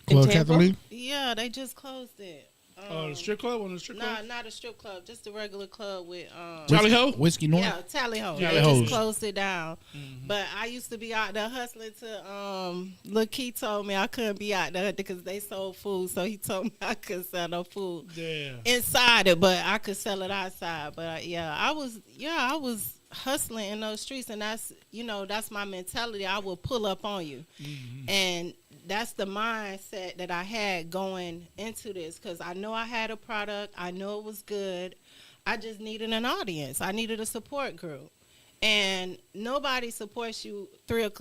Club Tampa? Catholic? Yeah, they just closed it. The strip club on the strip Nah, club. not a strip club, just a regular club with Tally ho. Whiskey North? yeah, Tally Ho. Tally They Hoes. just closed it down. But I used to be out there hustling to Lil Key told me I couldn't be out there because they sold food, so he told me I couldn't sell no food Yeah. inside it, but I could sell it outside. But I was hustling in those streets, and that's my mentality. I will pull up on you. And that's the mindset that I had going into this, because I know I had a product. I know it was good. I just needed an audience. I needed a support group. And nobody supports you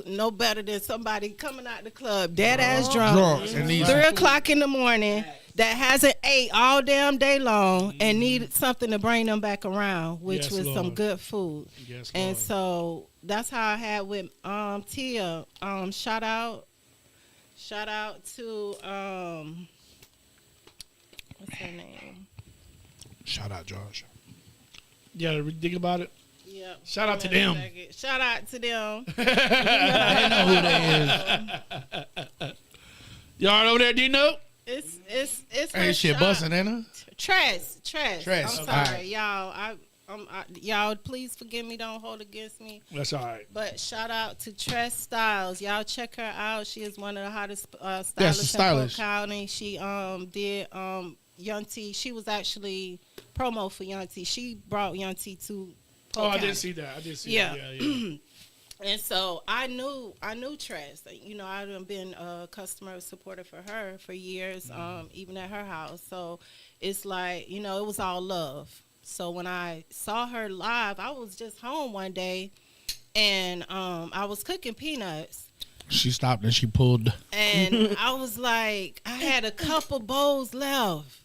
no better than somebody coming out the club dead ass drunk, And these 3 o'clock in the morning, that hasn't ate all damn day long and needed something to bring them back around, which Yes, was some Lord. good food. Yes, And Lord. so that's how I had with Tia. Shout out to what's her name? Shout out, Josh. Yeah, think about it. Yep. Shout out to them. Shout out to them. I know who that is. Y'all over there, Dino? It's Ain't shit busting, ain't it? Trash. Trash, I'm okay. sorry, y'all. Y'all, please forgive me. Don't hold against me. That's all right. But shout out to Tress Styles. Y'all check her out. She is one of the hottest stylists Yes, in stylist. Polk County. She did Young T. She was actually promo for Young T. She brought Young T to Polk Oh, I County. did see that. I did see Yeah. that. Yeah. And so I knew Tress. You know, I've been a customer supporter for her for years, even at her house. So it's like, you know, it was all love. So when I saw her live, I was just home one day, and I was cooking peanuts. She stopped and she pulled. And I was like, I had a couple bowls left,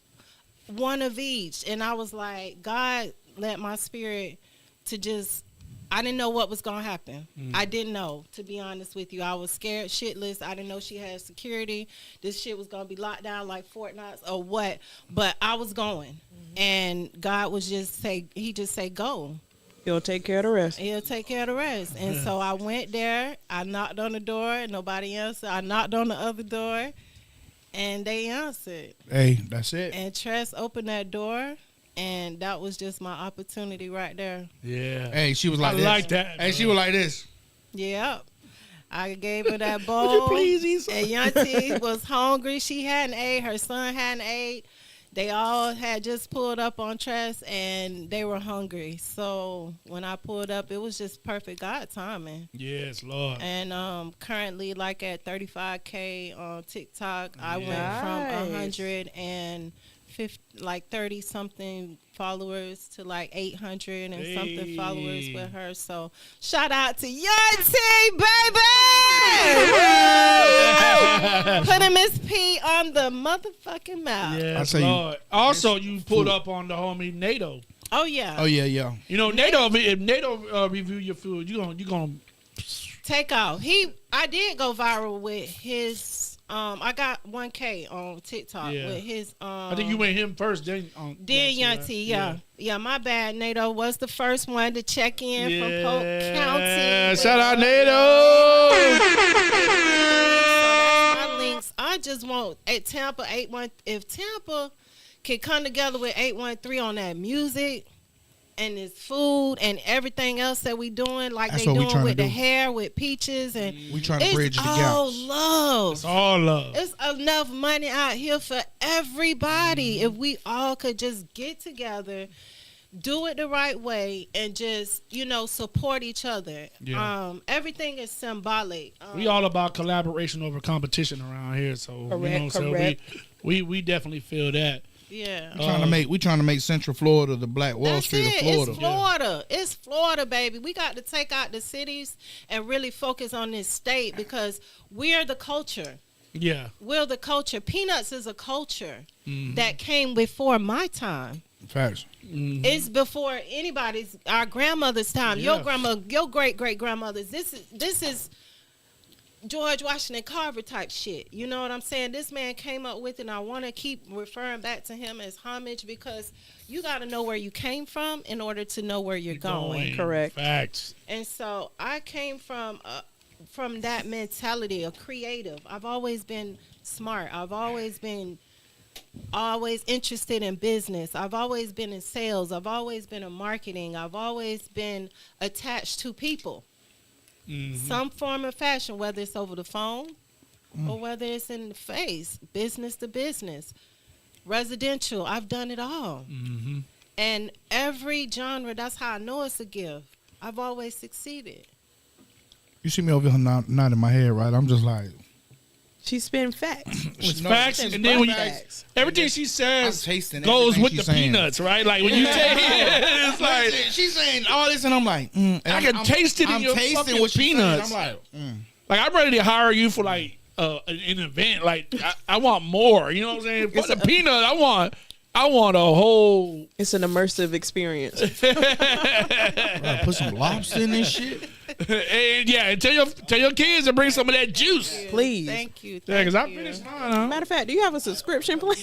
one of each. And I was like, God let my spirit to just, I didn't know what was going to happen. I didn't know, to be honest with you. I was scared shitless. I didn't know she had security. This shit was going to be locked down like Fort Knox or what. But I was going. And God was he just said, go. He'll take care of the rest. He'll take care of the rest. And so I went there. I knocked on the door. Nobody answered. I knocked on the other door, and they answered. Hey, that's it. And Tress opened that door, and that was just my opportunity right there. Yeah. Hey, she was like I this. like that. Hey, she was like this. Yep. I gave her that bowl. please eat some? And Yanti was hungry. She hadn't ate. Her son hadn't ate. They all had just pulled up on Tress, and they were hungry. So when I pulled up, it was just perfect God timing. Yes, Lord. And currently, like at 35K on TikTok, I went Nice. from 150, like 30 something followers to like 800 and something followers with her. So shout out to Yanti, baby! Putting Miss P on the motherfucking map. Yes, tell you, Lord. Also, you pulled up on the homie NATO. Oh yeah. Oh yeah, yeah. You know, NATO. If NATO review your food, you gonna Take off. I did go viral with his. I got 1K on TikTok Yeah. with his. I think you went him first. Then Yanti, yeah. My bad. NATO was the first one to check in from Polk County. Shout out NATO. So that's my links. I just want at Tampa 81. If Tampa can come together with 813 on that music and this food and everything else that we doing, like That's they what we doing trying to with the do. hair, with Peaches, and We trying to it's bridge the all gaps. love. It's all love. It's enough money out here for everybody. If we all could just get together, do it the right way, and just, support each other. Yeah. Everything is symbolic. We all about collaboration over competition around here. So Correct. we definitely feel that. Yeah. We trying to make Central Florida the Black Wall That's Street of it. Florida. It's Florida. It's Florida, baby. We got to take out the cities and really focus on this state because we're the culture. Yeah. We're the culture. Peanuts is a culture that came before my time. Facts. It's before anybody's, our grandmother's time. Yeah. Your grandma, your great grandmothers. This is George Washington Carver type shit. You know what I'm saying? This man came up with it, and I want to keep referring back to him as homage because you got to know where you came from in order to know where you're going. Correct. Facts. And so I came from that mentality of creative. I've always been smart. I've always been interested in business. I've always been in sales. I've always been in marketing. I've always been attached to people. Some form of fashion, whether it's over the phone or whether it's in the face, business to business, residential. I've done it all. And every genre, that's how I know it's a gift. I've always succeeded. You see me over here nodding my head, right? I'm just like, She spin facts. It's No, facts, it's and then when you, facts. everything she says I'm tasting goes everything with she's the saying. peanuts, right? Like when you take it, it's like she's saying all this, and I'm like, and I can taste it in I'm your tasting fucking what she's saying, peanuts. I'm like, I'm ready to hire you for like an event. Like I want more. You know what I'm saying? For the peanut, I want a whole. It's an immersive experience. bro, put some lobster in this shit. and tell your kids to bring some of that juice. Please. Thank you. Yeah, because I thank you. finished mine. Huh? Matter of fact, do you have a subscription plan?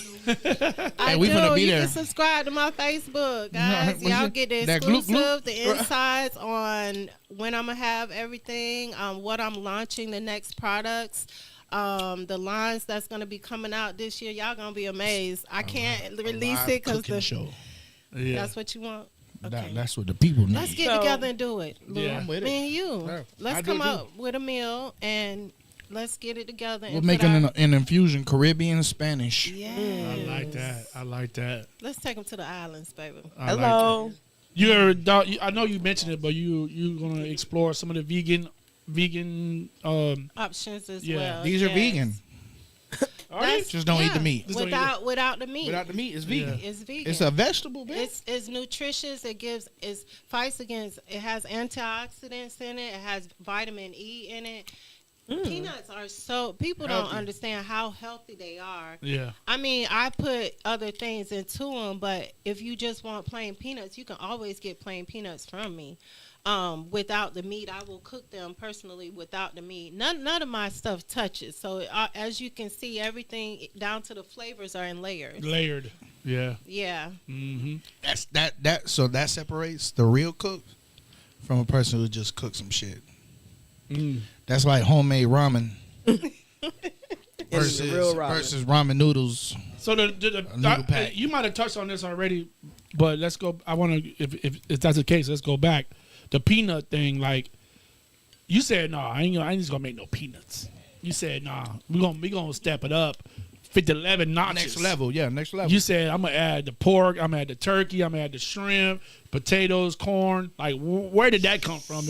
I we do. finna be You there. can subscribe to my Facebook, guys. What's Y'all it? get the That gloop exclusive, gloop? the insights on when I'm gonna have everything, what I'm launching, the next products, the lines that's gonna be coming out this year. Y'all gonna be amazed. I can't release it because Cooking show. Yeah. that's what you want. Okay. That's what the people need. Let's get So- together and do it. Lou. Yeah. I'm with it. Me and you. Yeah. I Let's do come too. up with a meal and let's get it together. We're and making put an infusion, Caribbean and Spanish. Yes. I like that. I like that. Let's take them to the islands, baby. I like Hello. that. I know you mentioned it, but you gonna explore some of the vegan. Options as Yeah. well. These are yes. vegan. That's- Just don't eat the meat. Just don't eat Without the meat. Without the meat, it's vegan. It's vegan. It's a vegetable, man. It's nutritious. It fights against. It has antioxidants in it. It has vitamin E in it. Peanuts are so people don't Healthy. understand how healthy they are. Yeah. I mean, I put other things into them, but if you just want plain peanuts, you can always get plain peanuts from me. Without the meat, I will cook them personally without the meat. None of my stuff touches. So as you can see, everything down to the flavors are in layers. Layered. Yeah. Yeah. Mm-hmm. So that separates the real cook from a person who just cooks some shit. Mm. That's like homemade ramen It's real ramen. versus ramen noodles. So noodle pack. you might have touched on this already, but let's go. I want to, if that's the case, let's go back. The peanut thing, like you said, no, I ain't just gonna make no peanuts. You said, nah, we gonna step it up, 11 notches. Next level, yeah, next level. You said I'm gonna add the pork, I'm gonna add the turkey, I'm gonna add the shrimp, potatoes, corn. Like, where did that come from?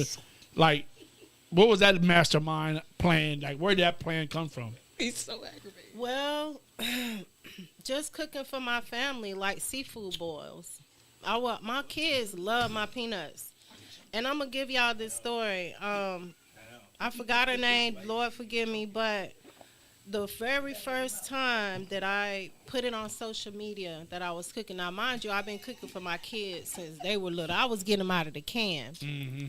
Like, what was that mastermind plan? Like, where did that plan come from? He's so aggravated. Well, just cooking for my family, like seafood boils. My kids love my peanuts. And I'm going to give y'all this story. I forgot her name. Lord forgive me. But the very first time that I put it on social media that I was cooking. Now, mind you, I've been cooking for my kids since they were little. I was getting them out of the can. Mm-hmm.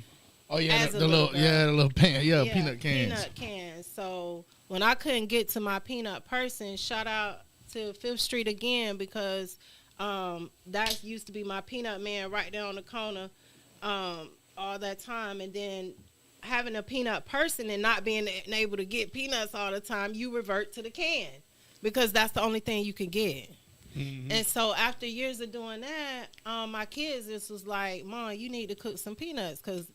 Oh yeah, As the a little little girl. the little pan, peanut cans. Peanut cans. So when I couldn't get to my peanut person, shout out to 5th Street again because that used to be my peanut man right there on the corner all that time. And then having a peanut person and not being able to get peanuts all the time, you revert to the can because that's the only thing you can get. Mm-hmm. And so after years of doing that, my kids just was like, Mom, you need to cook some peanuts because,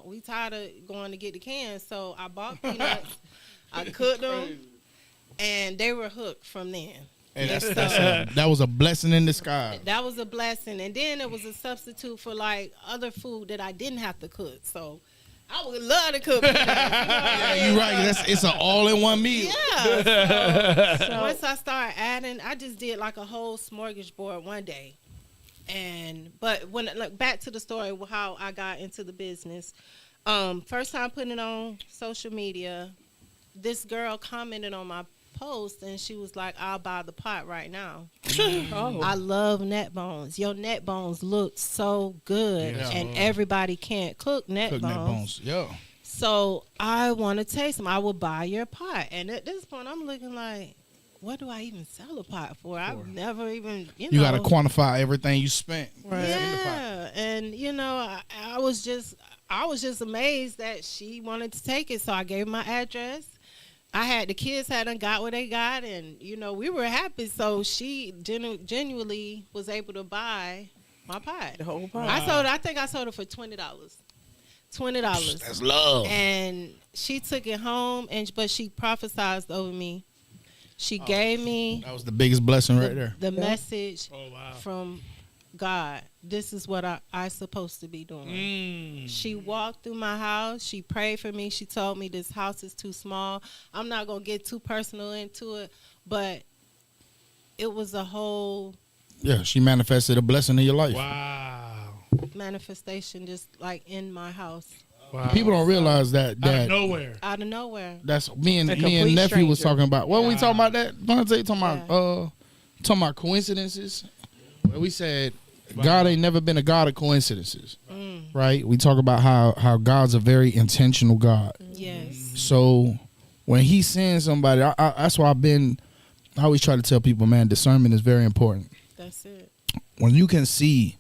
we tired of going to get the cans. So I bought peanuts, I cooked them, and they were hooked from then. Hey, that was a blessing in disguise. That was a blessing. And then it was a substitute for, like, other food that I didn't have to cook. So I would love to cook peanuts. Yeah, you're right. It's an all-in-one meal. Yeah. So once I started adding, I just did like a whole smorgasbord one day. But when back to the story of how I got into the business, first time putting it on social media, this girl commented on my post and she was like, I'll buy the pot right now. I love neck bones. Your neck bones look so good, Yeah. and everybody can't cook neck Cook bones. neck bones. Yeah. So I want to taste them. I will buy your pot. And at this point, I'm looking like, what do I even sell a pot for? I've never even, You got to quantify everything you spent. Yeah, and I was just amazed that she wanted to take it. So I gave her my address. The kids hadn't got what they got, and we were happy. So she genuinely was able to buy my pot. The whole pot. I think I sold it for $20. $20. That's love. And she took it home, but she prophesied over me. She gave me That was the biggest blessing right there. the message Oh, wow. from God. This is what I supposed to be doing. Mm. She walked through my house. She prayed for me. She told me this house is too small. I'm not going to get too personal into it, but it was a whole Yeah, she manifested a blessing in your life. Wow. manifestation just like in my house Wow. People don't realize that Out of nowhere. out of nowhere. that's me and complete nephew was stranger. talking about. What we Wow. talking about that? Vontae talking about coincidences. Well, we said God ain't never been a God of coincidences, right? We talk about how God's a very intentional God. Yes. So when He sends somebody, that's why I always try to tell people, man, discernment is very important. That's it. When you can see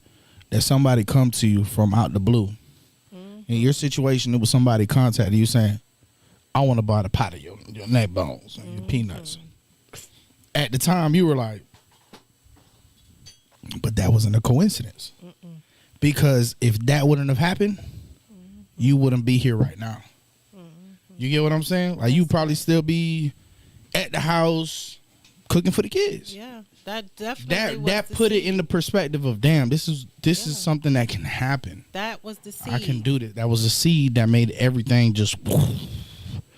that somebody come to you from out the blue, in your situation, it was somebody contacted you saying, I want to buy the pot of your neck bones and your peanuts. At the time, you were like, but that wasn't a coincidence. because if that wouldn't have happened, you wouldn't be here right now. You get what I'm saying? Like you probably still be at the house cooking for the kids. Yeah, that definitely That put it in the perspective of damn, this is something that can happen. That was the seed. I can do this. That was a seed that made everything just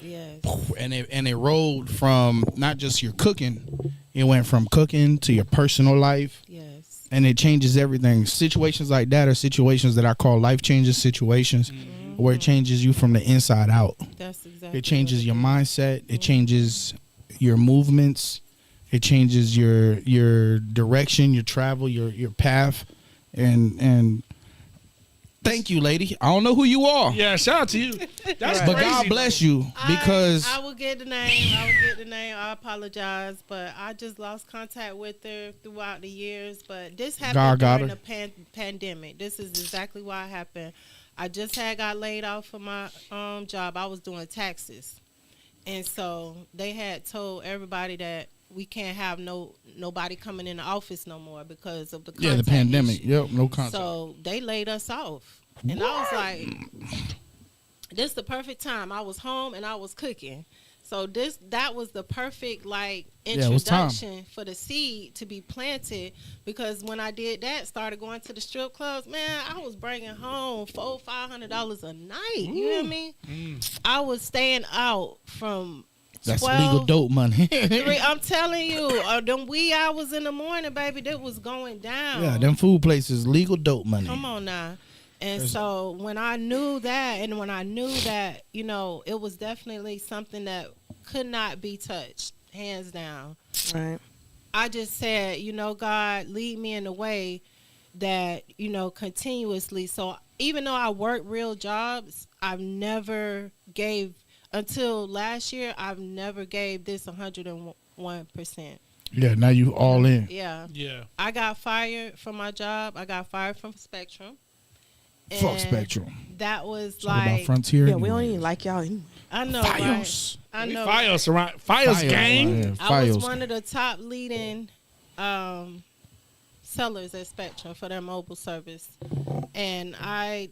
Yes. and it rolled from not just your cooking, it went from cooking to your personal life. Yes. And it changes everything. Situations like that are situations that I call life-changing situations, where it changes you from the inside out. That's exactly. It changes what your it is. mindset. It changes your movements. It changes your direction, your travel, your path. And thank you, lady. I don't know who you are, Yeah, shout out to you. That's but crazy, God bless though. you because I will get the name. I apologize, but I just lost contact with her throughout the years. But this God happened got during her. the pandemic. This is exactly why it happened. I just got laid off from my job. I was doing taxes, and so they had told everybody that we can't have nobody coming in the office no more because of the the contact pandemic. issue. Yep, no contact. So they laid us off. And I was like, this is the perfect time. I was home and I was cooking. So that was the perfect it was time. introduction for the seed to be planted, because when I did that, started going to the strip clubs, man, I was bringing home $400-$500 a night. You hear me? I was staying out from That's 12 legal dope money. I'm telling you, them wee hours in the morning, baby, that was going down. Yeah, them food places legal dope money. Come on now. And so when I knew that, and when I knew that, it was definitely something that could not be touched, hands down. Right. I just said, God, lead me in a way that, continuously. So even though I work real jobs, I've never gave, until last year, I've never gave this 101%. Yeah, now you all in. Yeah. Yeah. I got fired from my job. I got fired from Spectrum. Fuck And Spectrum. That was It's all about like, Frontier. Yeah, we don't anyway. even like y'all anyway. I know, Fios. right? I know. Fios around. Fios gang. Yeah, I was Fios. one of the top leading sellers at Spectrum for their mobile service, and I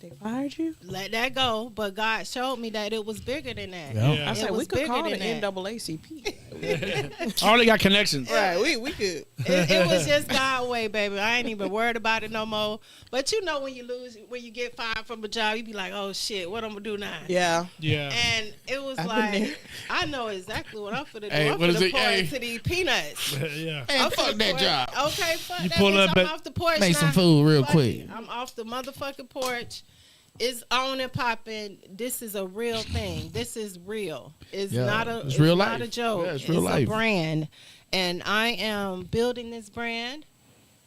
They fired you? let that go. But God showed me that it was bigger than that. Yeah. Yeah. I It said we was could bigger call the than that. NAACP. I already got connections. Right, we could. It was just God way, baby. I ain't even worried about it no more. But when you get fired from a job, you be like, oh shit, what I'm gonna do now? Yeah. Yeah. And it was I've been like, there. I know exactly what I'm finna do. Hey, I'm what is finna it? pour Hey. into these peanuts. Yeah. Hey, I'm fuck finna that pour- job. Okay, fuck You that pull bitch. up I'm at- off the porch Make now. some food real Fuck quick. it. I'm off the motherfucking porch. It's on and popping. This is a real thing. This is real. It's Yeah, not a. it's real not life. a joke. Yeah, it's real a life. brand, and I am building this brand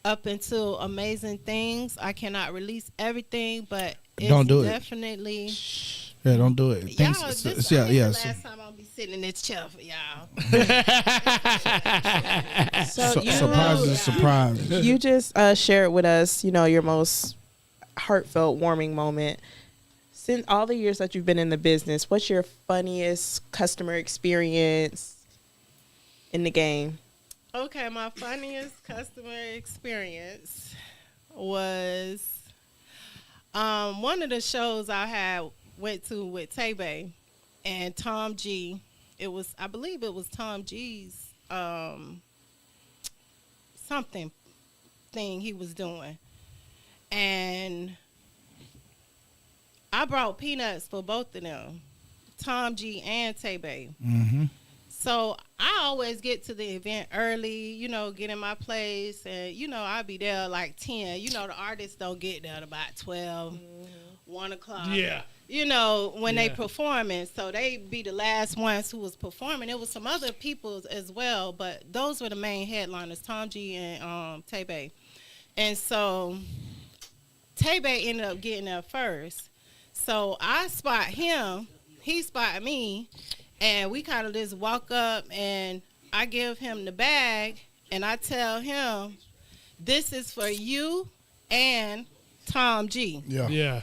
up until amazing things. I cannot release everything, but it's Don't do it. definitely. Yeah, don't do it. Y'all, Things, this yeah, ain't the yeah. last time I'll be sitting in this chair for y'all. Surprise is a surprise. You just shared with us, your most heartfelt, warming moment. Since all the years that you've been in the business, what's your funniest customer experience in the game? Okay, my funniest customer experience was one of the shows I went to with Tay and Tom G. I believe it was Tom G's something thing he was doing, and I brought peanuts for both of them, Tom G and Tay. Mm-hmm. So I always get to the event early, get in my place, and, I'll be there like 10. The artists don't get there at about 12, 1 o'clock. Yeah. When they Yeah. performing. So they be the last ones who was performing. It was some other people as well, but those were the main headliners, Tom G and Tay. And so Tay ended up getting there first. So I spot him, he spot me, and we kind of just walk up, and I give him the bag, and I tell him, this is for you and Tom G. Yeah. Yeah.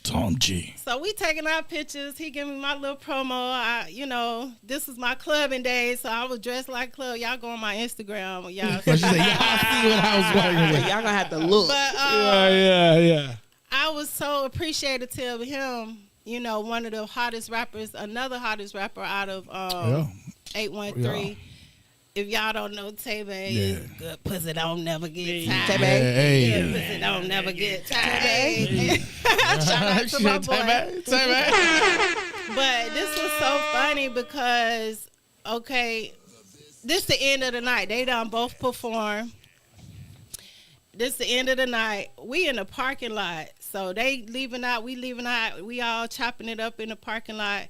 Tom G. So we taking our pictures. He gave me my little promo. This was my clubbing days, so I was dressed like club. Y'all go on my Instagram. Y'all. But she said, "Yeah, I see what I was working with." Y'all gonna have to look. But Yeah. I was so appreciative of him. One of the hottest rappers, another hottest rapper out of 813. Yeah. If y'all don't know, Tay-Bay Yeah. is good pussy don't never get tired. Tay-Bay. Hey. Good pussy don't never get tired. Shout out to my boy. But this was so funny because, this the end of the night. They done both perform. This the end of the night. We in the parking lot. So they leaving out, we leaving out. We all chopping it up in the parking lot.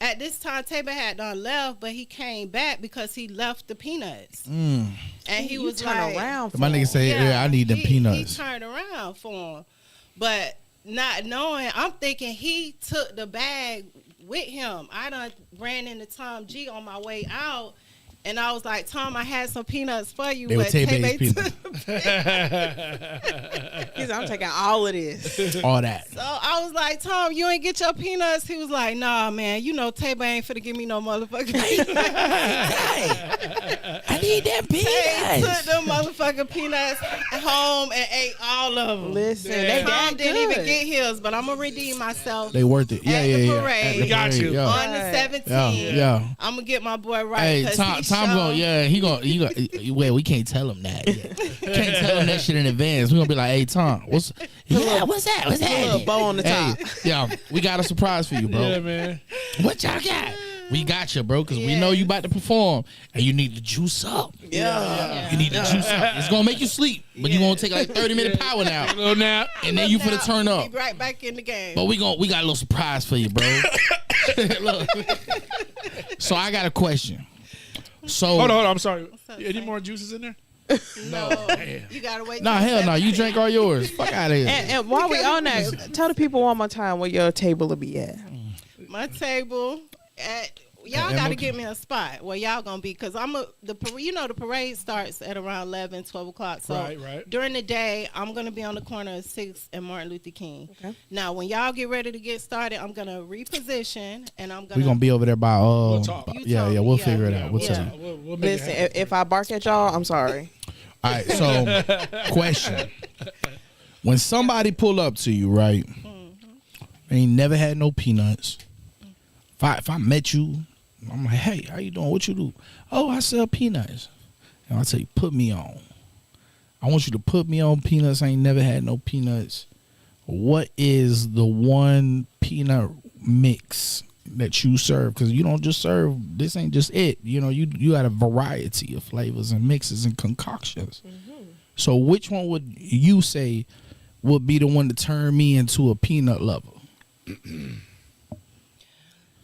At this time, Tay-Bay had done left, but he came back because he left the peanuts. And he was turn like, around. My nigga say, "Yeah, I need them peanuts." He turned around for him. But not knowing, I'm thinking he took the bag with him. I done ran into Tom G on my way out. And I was like, Tom, I had some peanuts for you. They were but Tay-Bay's Tay-Bay peanuts. He said, I'm taking all of this. All that. So I was like, Tom, you ain't get your peanuts? He was like, nah, man. Tay-Bay ain't finna give me no motherfucking peanuts. I need them Tay took them motherfucking peanuts home and ate all of them. Listen, Yeah. they Tom that didn't good. even get his, but I'm gonna redeem myself. They worth it. Yeah, At yeah, the yeah. parade. At the We got parade, you. Yeah. On the 17th. Yeah. I'm gonna get my boy right. Hey, 'cause Tom gonna, he gonna, well, we can't tell him that yet. Can't tell him that shit in advance. We gonna be like, "Hey, Tom, what's that? What's Put a little that? bow on the top. Yeah, we got a surprise for you, bro. Yeah, man. What y'all got? We got you, bro, because we know you about to perform, and you need to juice up. Yeah. You need to juice up. It's gonna make you sleep, but you gonna take like 30-minute power nap, Little nap. and then you finna turn Be up. right back in the game. But we got a little surprise for you, bro. Look. So I got a question. So Hold on. I'm sorry. up, Any Frank? more juices in there? No, you gotta wait. nah, till hell no. You 17th. drank all yours. Fuck out of here. And while we on that, tell the people one more time where your table will be at. My table at. Y'all At got to MLK. get me a spot where y'all gonna be, cause the parade starts at around 11, 12 o'clock. So Right. during the day, I'm gonna be on the corner of 6th and Martin Luther King. Okay. Now, when y'all get ready to get started, I'm gonna reposition and I'm gonna. We gonna be over there by We'll talk. You yeah, told yeah. me, We'll yeah. figure it Yeah. out. We'll Yeah. tell you. We'll make Listen, it happen. if I bark at y'all, I'm sorry. All right. So, question: when somebody pull up to you, right? They ain't never had no peanuts. If I met you, I'm like, "Hey, how you doing? What you do?" "Oh, I sell peanuts." And I tell you, "Put me on." I want you to put me on peanuts. I ain't never had no peanuts. What is the one peanut mix that you serve? Because you don't just serve. This ain't just it. You got a variety of flavors and mixes and concoctions. So which one would you say would be the one to turn me into a peanut lover?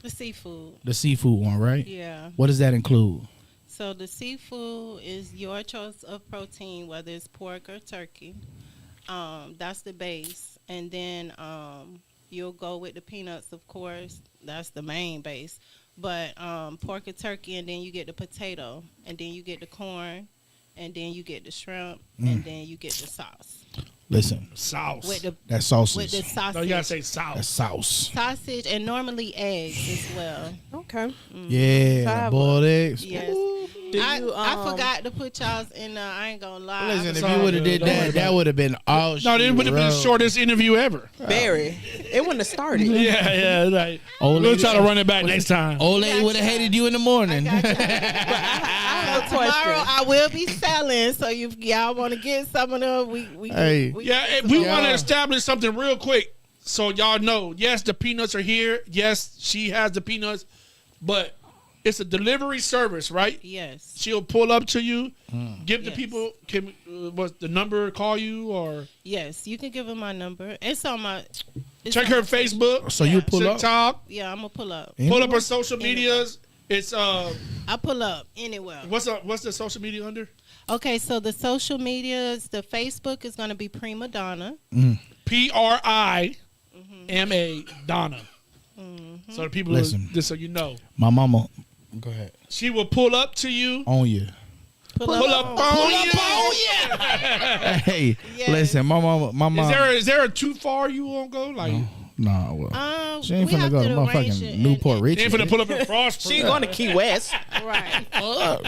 The seafood. The seafood one, right? Yeah. What does that include? So the seafood is your choice of protein, whether it's pork or turkey. That's the base, and then you'll go with the peanuts, of course. That's the main base. But pork or turkey, and then you get the potato, and then you get the corn, and then you get the shrimp, and then you get the sauce. Listen, Sauce. With the that's sauces. with the sausage. No, you gotta say That's sauce. sauce. Sausage and normally eggs as well. Okay. Yeah, Five. boiled eggs. Yes. Do you, I forgot to put y'all's in. I ain't gonna lie. Listen, if all you would have good. did Don't worry that, about that it. would have been all. No, it would have been the shortest interview ever. Barry. It wouldn't have started. Yeah, right. Old We'll lady- try to run it back next time. Old lady would have hated you in the morning. I have a Tomorrow question. I will be selling, so if y'all want to get some of them, we Hey. Yeah, we Yeah. want to establish something real quick so y'all know. Yes, the peanuts are here. Yes, she has the peanuts, but it's a delivery service, right? Yes. She'll pull up to you, give the Yes. people. Can what's the number? Call you or Yes, you can give them my number. It's on my. It's check on her my- Facebook. So you pull up. TikTok. Yeah, I'm gonna pull up. Pull up her social medias. It's I pull up anywhere. what's the social media under? Okay, so the social medias, the Facebook is gonna be Prima Donna. PRIMA Donna. So the people, Listen. just so you know, My mama, go ahead. she will pull up to you. On you. Pull Pull up on you. Hey, Yes. listen, my mom. Is there a too far you won't go? Like, Nah, well, she ain't we finna have go to arrange motherfucking it Newport they Richie. ain't finna pull up in Frost. She going to Key West. right.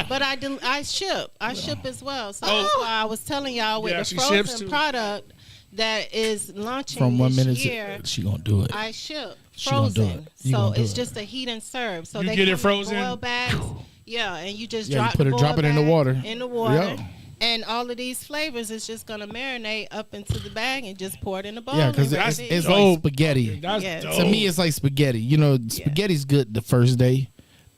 But I ship. I ship as well. So Oh. that's why I was telling y'all with Yeah, the she ships frozen too. product that is launching From 1 this minute year. to she gonna do it. I ship She gonna do frozen, it. You so gonna do it's it. just a heat and serve. So You they get it come in frozen? boil bags. Yeah, and you just Yeah, you drop drop it in the water. In the water. Yeah. And all of these flavors is just gonna marinate up into the bag and just pour it in the bowl. Yeah, because and it's, that's it's it. like dope. spaghetti. That's Yes. dope. To me, it's like spaghetti. You know, spaghetti's good the first day.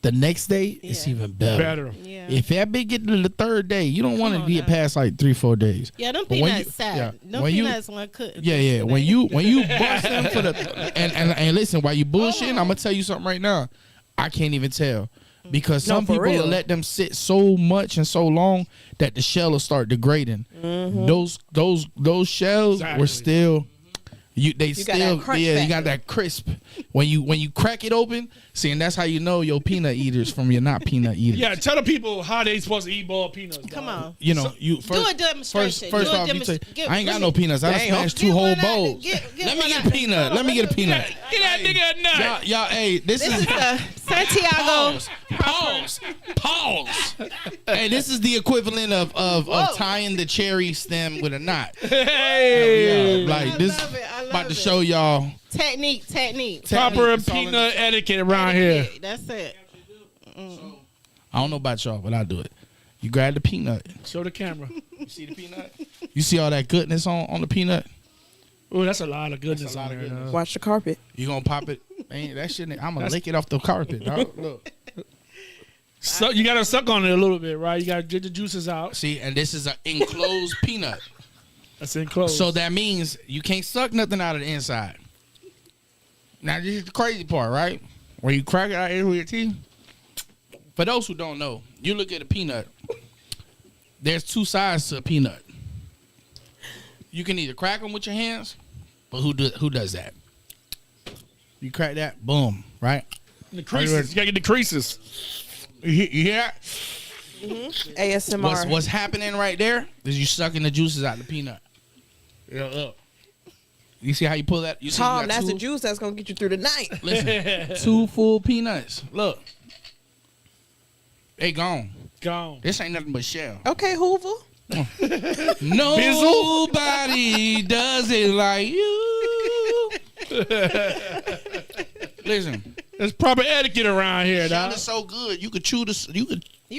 The next day, it's Yeah. even better. better. Yeah. If that big get to the third day, you don't want Come to on get now. past like 3-4 days. Yeah, them But when peanuts you- sad. yeah, Them when you- peanuts one could. Yeah. When you bust them for the and listen, while you bullshitting, I'm gonna tell you something right now. I can't even tell because No, some for people real. will let them sit so much and so long that the shell will start degrading. Those shells Exactly. were still. They got still that crunch you got factor. that crisp when you crack it open. See, and that's how you know your peanut eaters from your not peanut eaters. Yeah, tell the people how they supposed to eat boiled peanuts. Come dog. on. You know, you Do a demonstration. First Do a off, you say, give- I ain't got let no me- peanuts. I done Damn. smashed 2 Get whole one out- bowls. get Let me one get out. a peanut. Let me get a peanut. Get that nigga a nut. Y'all, hey, this This is is the Santiago. pause. Hey, this is the equivalent of tying the cherry stem with a knot. Hey. Yeah, like I this love it. I about love to it. show y'all. Technique. Proper It's all in peanut etiquette around here. That's it. I don't know about y'all, but I do it. You grab the peanut. Show the camera. You see the peanut? You see all that goodness on the peanut? Oh, that's a lot of goodness That's a lot on of there. goodness. dog. Watch the carpet. You gonna pop it? Man, that shit. I'm gonna lick it off the carpet, dog. Look. So you gotta suck on it a little bit, right? You gotta get the juices out. See, and this is an enclosed peanut. That's enclosed. So that means you can't suck nothing out of the inside. Now, this is the crazy part, right? When you crack it out here with your teeth. For those who don't know, you look at a peanut. There's 2 sides to a peanut. You can either crack them with your hands, but who does that? You crack that, boom, right? the creases. You gotta get the creases. You hear that? ASMR. What's happening right there is you sucking the juices out of the peanut. Yeah, look. You see how you pull that? You see Tom, you got that's two? the juice that's gonna get you through the night. Listen, 2 full peanuts. Look. They gone. Gone. This ain't nothing but shell. Okay, Hoover. Nobody does it like you. Listen, There's proper etiquette around here, shell dog. is so good. You could chew this. You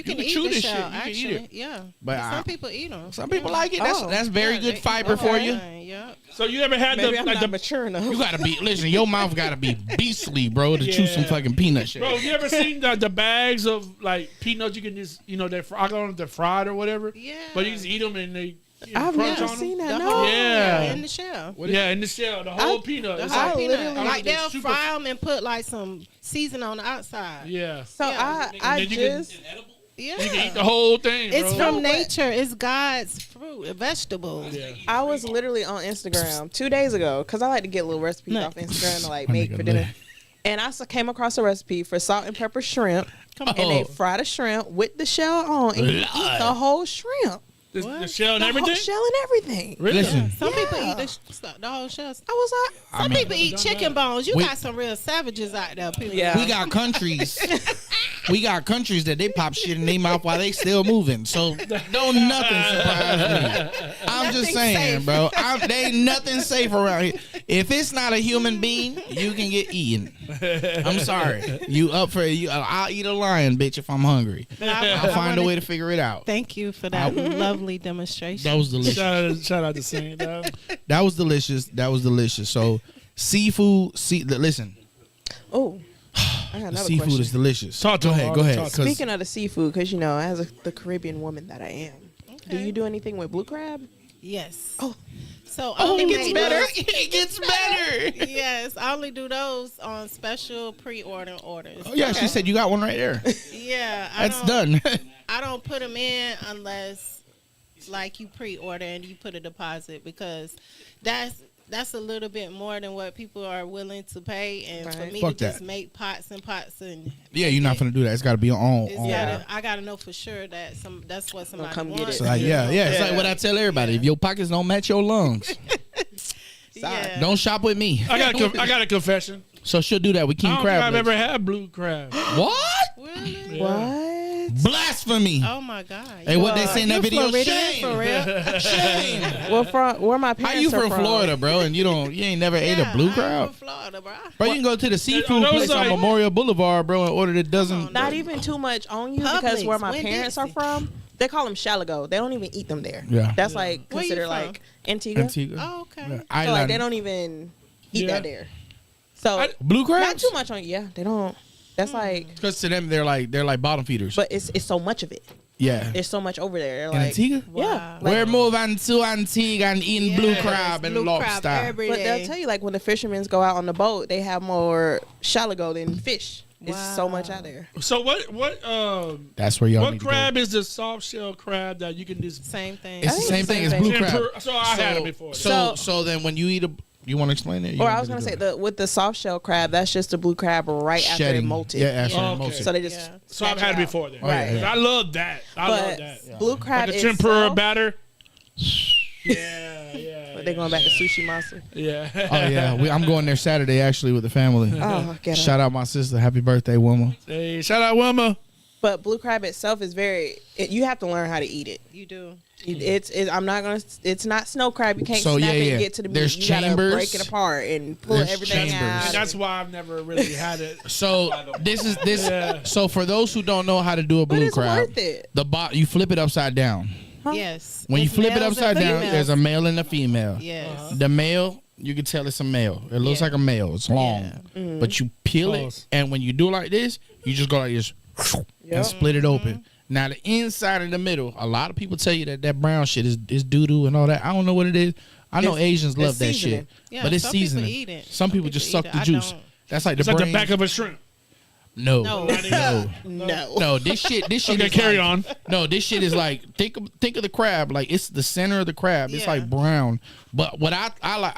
can eat chew the this shell, shit. You actually. can eat it. Yeah. But some people eat them. Some people like it. That's very good fiber for you. Yeah. So you ever had Maybe the I'm like not the mature enough. You gotta be. Listen, your mouth gotta be beastly, bro, to chew some Yeah. fucking peanut shit. bro? You ever seen the bags of like peanuts? You can just they're I don't know if they're fried or whatever. Yeah. But you just eat them and they I've crunch never on seen them. that. The No. whole, Yeah. in the shell. Yeah, in the shell, the whole peanut. The It's whole like, I peanut. literally- Like they'll Super- fry them and put like some season on the outside. yeah. So Yeah. I then you can- just Yeah. You can eat the whole thing, It's bro. from nature. It's God's fruit, vegetables. Yeah. I was literally on Instagram 2 days ago because I like to get little recipes Nice. off Instagram to like My make nigga for dinner. lit. And I came across a recipe for salt and pepper shrimp, and Oh. they fry the shrimp with the shell on, and you eat the whole shrimp, The shell and the everything. whole shell and everything. Really? Listen, Some people Yeah. eat the whole shell. I was like, I Some mean, people eat chicken bones. You We- got some real savages out there. People. Yeah. we got countries. We got countries that they pop shit in their mouth while they still moving. So don't nothing surprise me. I'm just Nothing saying, safe. bro. They ain't nothing safe around here. If it's not a human being, you can get eaten. I'm sorry. You up for you? I'll eat a lion, bitch, if I'm hungry. I'll find a way to figure it out. Thank you for that lovely demonstration. That was delicious. Shout out to Saint, dog. That was delicious. That was delicious. So seafood. Listen, oh, I got another seafood question. is delicious. Talk to go him, ahead. Go Arlen, ahead. talk to 'cause Speaking of the seafood, because as the Caribbean woman that I am, do you do anything with blue crab? Yes. Oh. So I only it gets make better. those- It gets better. Yes, I only do those on special pre-order orders. Oh yeah, she said you got one right there. Yeah, That's done. I don't put them in unless like you pre-order and you put a deposit because that's a little bit more than what people are willing to pay, and for Right. me Fuck to just that. make pots and pots and Yeah, you're not gonna do that. It's got to be on. it's Yeah. I gotta know for sure that that's what somebody come get wants. it. It's like, yeah. It's like what I tell everybody. If your pockets don't match your lungs, Yeah. don't shop with me. I got a confession. So she'll do that with I king don't think crab I've legs. ever had blue crab. What? Really? Yeah. What? Blasphemy. Oh my God. Hey, what they say in that You video? Floridian Shame. for real? Shame. Well, where my How parents you are from Florida, bro? And you ain't never ate a blue crab? from Florida, bro. Bro, you can go to the seafood those place on like- Memorial Boulevard, bro, and order the dozen. Not even too much on you because Publix, where my Winn-Dixie. parents are from, they call them shalago. They don't even eat them there. Yeah. That's like Where you considered from? like Antigua. Antigua. Oh, okay. Yeah. So like Island. they don't even eat Yeah. that there. So Blue not crabs? too much on. Yeah, they don't. That's like, Because to them, they're like bottom feeders. but it's so much of it. yeah. There's so much over there. They're In like, Antigua? yeah. Wow. Like, We're moving to Antigua and eating blue Yes, crab and blue crab lobster. every but day. they'll tell you like when the fishermen go out on the boat, they have more shalago than fish. It's so much out there. So what That's where y'all what need crab is the soft shell crab that you can just Same thing. It's the same thing as blue crab. So I had it before. So then when you eat you want to explain it? Or I was gonna say with the soft shell crab, that's just the blue crab right after it molted. Yeah, after Yeah. it Okay. molted. So they just Yeah. So I've snatch had it out. before then. Right. yeah. I love that. I love But that. blue crab Like the tempura itself, batter. Yeah. but they're going back to sushi monster. Yeah. Oh yeah, I'm going there Saturday actually with the family. Oh, get Shout out my sister. Happy birthday, Wilma. Hey, shout out Wilma. But blue crab itself is you have to learn how to eat it. You do. I'm not gonna. It's not snow crab. You can't So, snap yeah, it yeah. and get to the meat. There's You chambers. gotta break it apart and pull There's everything chambers. out. And that's why I've never really had it. So this is this. Yeah. So for those who don't know how to do a But blue it's crab, worth it. you flip it upside down. Huh? Yes. When you It's flip it males and upside down, females. there's a male and a female. Yes. The male, you can tell it's a male. It looks Yeah. like a male. It's long, Mm-hmm. but you peel Pause. it, and when you do like this, you just go like this and split it open. Now the inside and the middle, a lot of people tell you that brown shit is doo doo and all that. I don't know what it is. I know It's- Asians love it's that seasoning. shit, Yeah, but it's some people seasoning. eat it. Some people just suck eat the it. I juice. don't. That's like It's the like the brain. back of a shrimp. No, No. No. no. This shit. Okay, is carry like- on. No, this shit is like think of the crab like it's the center of the crab. It's Yeah. like brown. But what I like,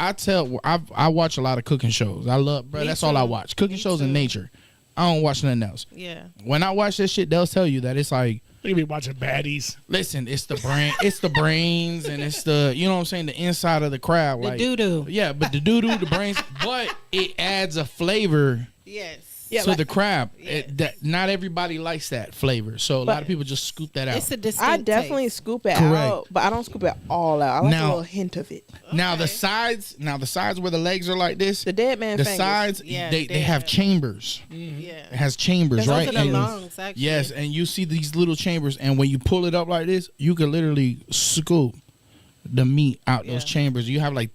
I watch a lot of cooking shows. I love, bro. Me That's all I too. watch. Cooking Me shows and too. nature. I don't watch nothing else. Yeah. When I watch this shit, they'll tell you that it's like, You be watching baddies. listen, it's the brain, it's the brains, and it's the you know what I'm saying, the inside of the crab. The Like, doo-doo. yeah, but the doo doo, the brains, but it adds a flavor Yes. Yeah, to like- the crab. Yes. That not everybody likes that flavor, so a lot But- of people just scoop that out. It's a distinct I definely taste. scoop it Correct. out, but I don't scoop it all out. I like Now- a little hint of it. Now the Okay. sides, where the legs are like this, The dead man the fingers. sides, Yeah, they dead have man. chambers. Yeah. It has chambers, Those right? Those are the And- lungs, actually. yes, and you see these little chambers, and when you pull it up like this, you can literally scoop the meat out those Yeah. chambers. You have like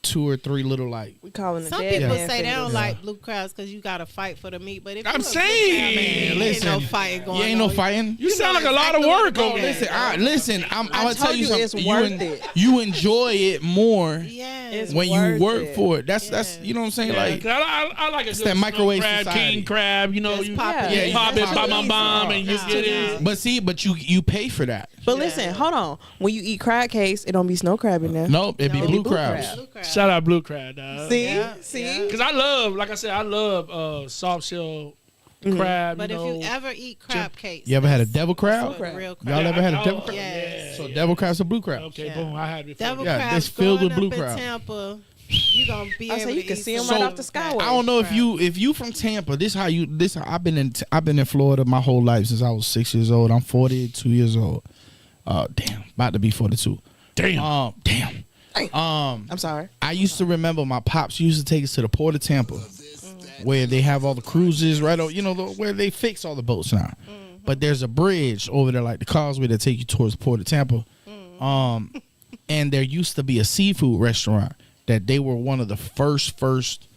2 or 3 little like. We call them the Some dead people man say they fingers. don't like blue crabs because you got to fight for the meat. But if I'm you a blue saying, crab, Man, ain't listen, no fighting going you on. ain't no fighting. You sound like know a lot of exactly what work to do. over there. Listen, I'm gonna told tell you you something. it's worth it. You enjoy it more Yes. It's when you worth work it. for it. That's Yes. you know what I'm saying. Yeah, Like 'cause I like a It's good that microwave crab, society. king crab. You know, Just you pop Yeah. it. Yeah, you you pop just it, pop bam, it. bam, bam, and you Nah, get it. but you pay for that. But Yeah. listen, hold on. When you eat crab cakes, it don't be snow crab in there. Nope, it'd be No. blue Blue crabs. crab. Blue crab. Shout out blue crab, dog. See, Yeah, see. yeah. Because I love, like I said, I love soft shell crab. But you if know. you ever eat crab cakes, You ever had a that's devil crab? what Crab. real Y'all ever had a devil crab? Yes. So devil crabs are blue crabs. Okay, Yeah. boom, I had it before. Devil Yeah, crabs it's filled with growing blue up crab. in Tampa, you gonna be I able say you to can eat see 'em some right blue off the crab. skyway. I don't know crab. if you from Tampa. This how you this. I've been in Florida my whole life since I was 6 years old. I'm 42 years old. Damn, about to be 42. Damn. Damn. I'm sorry. I used to remember my pops used to take us to the port of Tampa, where they have all the cruises right on, where they fix all the boats now. But there's a bridge over there, like the causeway, that take you towards the port of Tampa. And there used to be a seafood restaurant that they were one of the first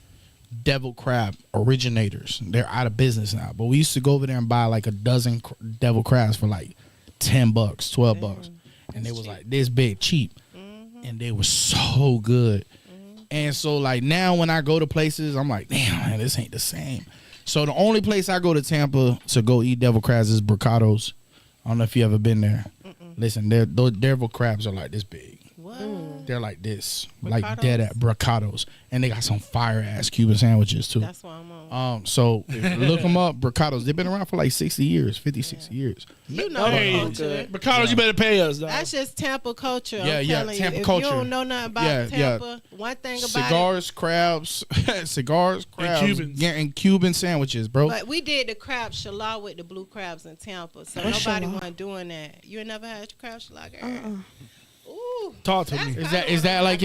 devil crab originators. They're out of business now, but we used to go over there and buy like a dozen devil crabs for like $10, $12, and they was like this big, cheap, and they were so good. And so like now when I go to places, I'm like, damn, man, this ain't the same. So the only place I go to Tampa to go eat devil crabs is Bricado's. I don't know if you ever been there. Listen, their devil crabs are like this big. What? What? They're like this, like Bricados? dead at bricados, and they got some fire ass Cuban sandwiches too. That's what I'm on. So look them up, bricados. They've been around for like 60 years, 50, 60 years. You know Hey, the culture. Ricardo, you better pay us, dog. That's just Tampa culture. Yeah, I'm yeah, telling Tampa you. culture. If you don't know nothing about Yeah, Tampa, one thing about Cigars, crabs, cigars, crabs, Cubans. yeah, and Cuban sandwiches, bro. But we did the crab shallah with the blue crabs in Tampa, so What's nobody shallah? wasn't doing that. You ain't never had your crab shallah, girl? Ooh. Talk to me. Is that like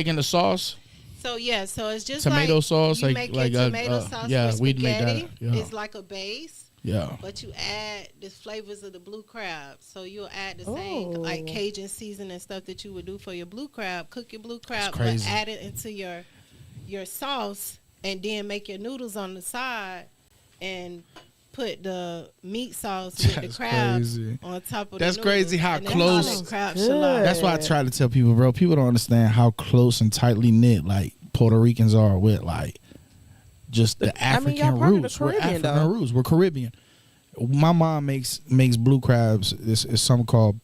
in the sauce? So yeah, so it's just Tomato like sauce, you like- make like your a- tomato sauce yeah, with we'd make that, spaghetti. yeah. It's like a base, Yeah. but you add the flavors of the blue crab. So you'll add the same Oh. like Cajun season and stuff that you would do for your blue crab. Cook your blue crab, but crazy. add it into your sauce, and then make your noodles on the side, and put the meat sauce with the That's crabs crazy. on top of That's the crazy noodles, how and they call close- it crab Good. shallah. That's why I try to tell people, bro. People don't understand how close and tightly knit like Puerto Ricans are with like just the I mean, African y'all part of the roots. We're Caribbean, African though. roots. We're Caribbean. My mom makes blue crabs. This is something called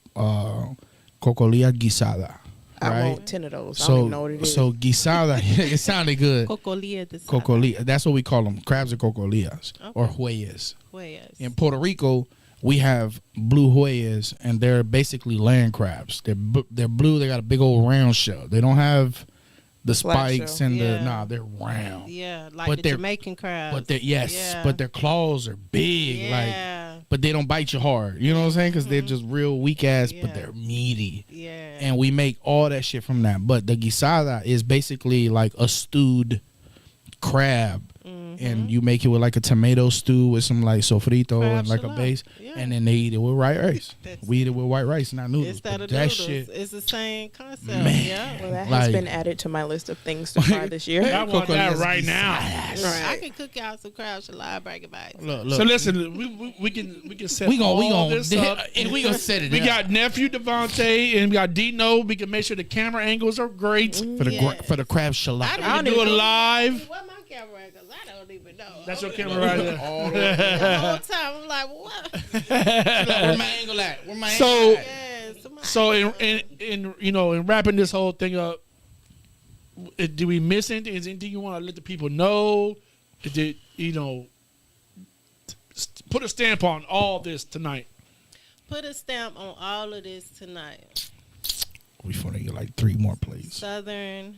cocolia guisada. I Right? want 10 of those. I don't even know what it is. So guisada, it sounded good. Cocolia de sal. Cocolia. That's what we call them. Crabs are cocolias or huellas. Yes. In Puerto Rico, we have blue huellas, and they're basically land crabs. They're blue. They got a big old round shell. They don't have the Flat spikes shell. and the Yeah. they're round. Yeah, like But the they're- Jamaican crabs. But they're but their claws are big. yeah, Like, but they don't bite you hard. You know what I'm saying? Because they're just real weak ass, but Yeah. they're meaty. yeah. And we make all that shit from that. But the guisada is basically like a stewed crab. And you make it with like a tomato stew with some like sofrito Crab and like a shallow. base. Yeah. And then they eat it with white rice. That's- We eat it with white rice, not noodles. Instead But of that noodles, shit. it's the same concept. Man. Yeah, Well, that Like- has been added to my list of things to try this year. I want that Cocolias right now. guisadas. I can cook y'all some crab shallah, bring it back. Look, look. So listen, we can set we all gonna this up. and we gonna set it We up. got nephew Devontae and we got Dino. We can make sure the camera angles are great. for the Yes. for the crab shallot. I We don't can do it even- live. What my camera? Because I don't even know. That's your camera right there. The whole time I'm like, what? Where my angle at? Where my So- angle at? Yes. somebody- So in wrapping this whole thing up, do we miss anything? Is anything you want to let the people know? Did put a stamp on all this tonight? Put a stamp on all of this tonight. We finna get like 3 more plays. Southern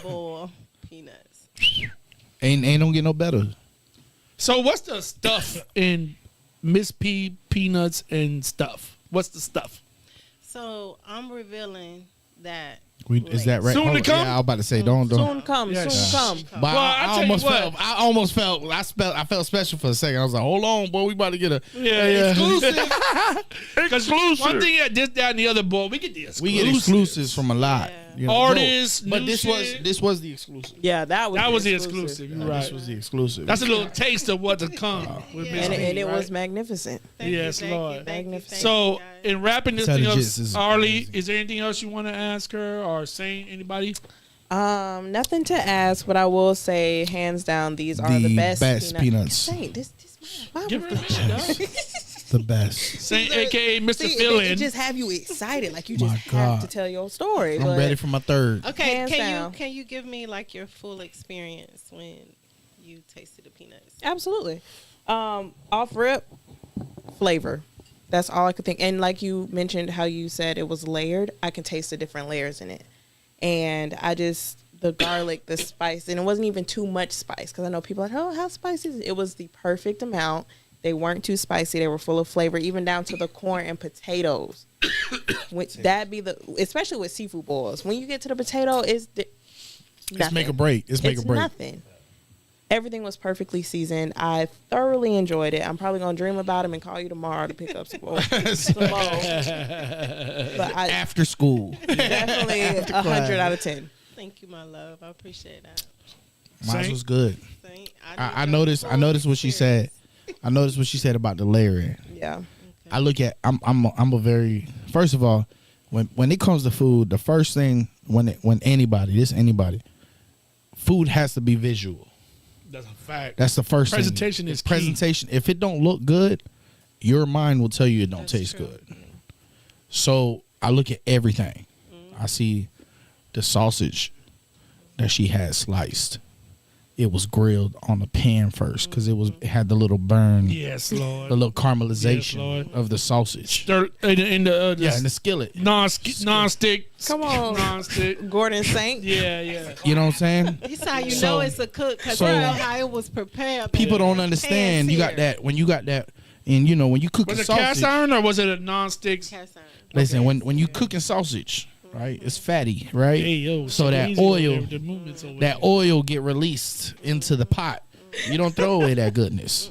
boiled peanuts. Ain't don't get no better. So what's the stuff in Miss P peanuts and stuff? What's the stuff? So I'm revealing that. Is that right? Soon to Hold on. come? Yeah, I was about to say don't. Soon come, Yeah. soon come. But Well, I I tell you almost what. felt. I felt special for a second. I was like, hold on, boy, we about to get a Yeah. exclusive. Because one thing at this, that, and the other, boy, we get the exclusives. We get exclusives from a lot. Yeah. You know, Artists, but new this shit. was the exclusive. Yeah, that was the exclusive. You're Yeah, right. This was the exclusive. That's a little taste of what to come with Miss And, P, and it right? was magnificent. Thank Yes, you, thank Lord. You, thank you, thank So, you, guys. in wrapping this Tell thing the up, gist, this is Arlie, amazing. is there anything else you want to ask her or say anybody? Nothing to ask, but I will say, hands down, these are the best, peanuts. Say, this why Give we her a minute, dog. The best. Say, AKA Mr. See, Fill-In. it just have you excited, like you My just God. have to tell your story. I'm but ready for my third. Okay, hands down. can you give me like your full experience when you tasted the peanuts? Absolutely. Off rip, flavor. That's all I could think. And like you mentioned, how you said it was layered. I can taste the different layers in it, and the garlic, the spice, and it wasn't even too much spice because I know people are like, oh, how spicy is it? It was the perfect amount. They weren't too spicy. They were full of flavor, even down to the corn and potatoes. Especially with seafood boils. When you get to the potato, it's make or break. It's make or break. Nothing. Everything was perfectly seasoned. I thoroughly enjoyed it. I'm probably gonna dream about him and call you tomorrow to pick up some more. But I After school. definitely 100 out of 10. Thank you, my love. I appreciate that. Mine Same. was good. Thank- I need noticed. your I noticed what she full said. experience. I noticed what she said about the layering. Yeah. I look at. I'm a very. First of all, when it comes to food, the first thing when anybody, food has to be visual. That's a fact. That's the first Presentation thing. is key. Presentation. If it don't look good, your mind will tell you it don't That's taste true. good. So I look at everything. I see the sausage that she had sliced. It was grilled on the pan first because it had the little burn, Yes, Lord. the little caramelization Yes, Lord. of the sausage. Stir in the In the skillet. non-stick. Come on. Non-stick. Gordon Saint. Yeah, yeah. You know what I'm saying? This how you So- know it's a cook because so- you know how it was prepared. People don't Pan understand. You got seared. that when you got that, and you know when you cook Was the it cast sausage. iron or was it a non-stick? Cast iron. Listen, when you cooking sausage, right? It's fatty, right? Hey, yo, so that easy over there oil, with the movements over that there. oil get released into the pot. You don't throw away that goodness.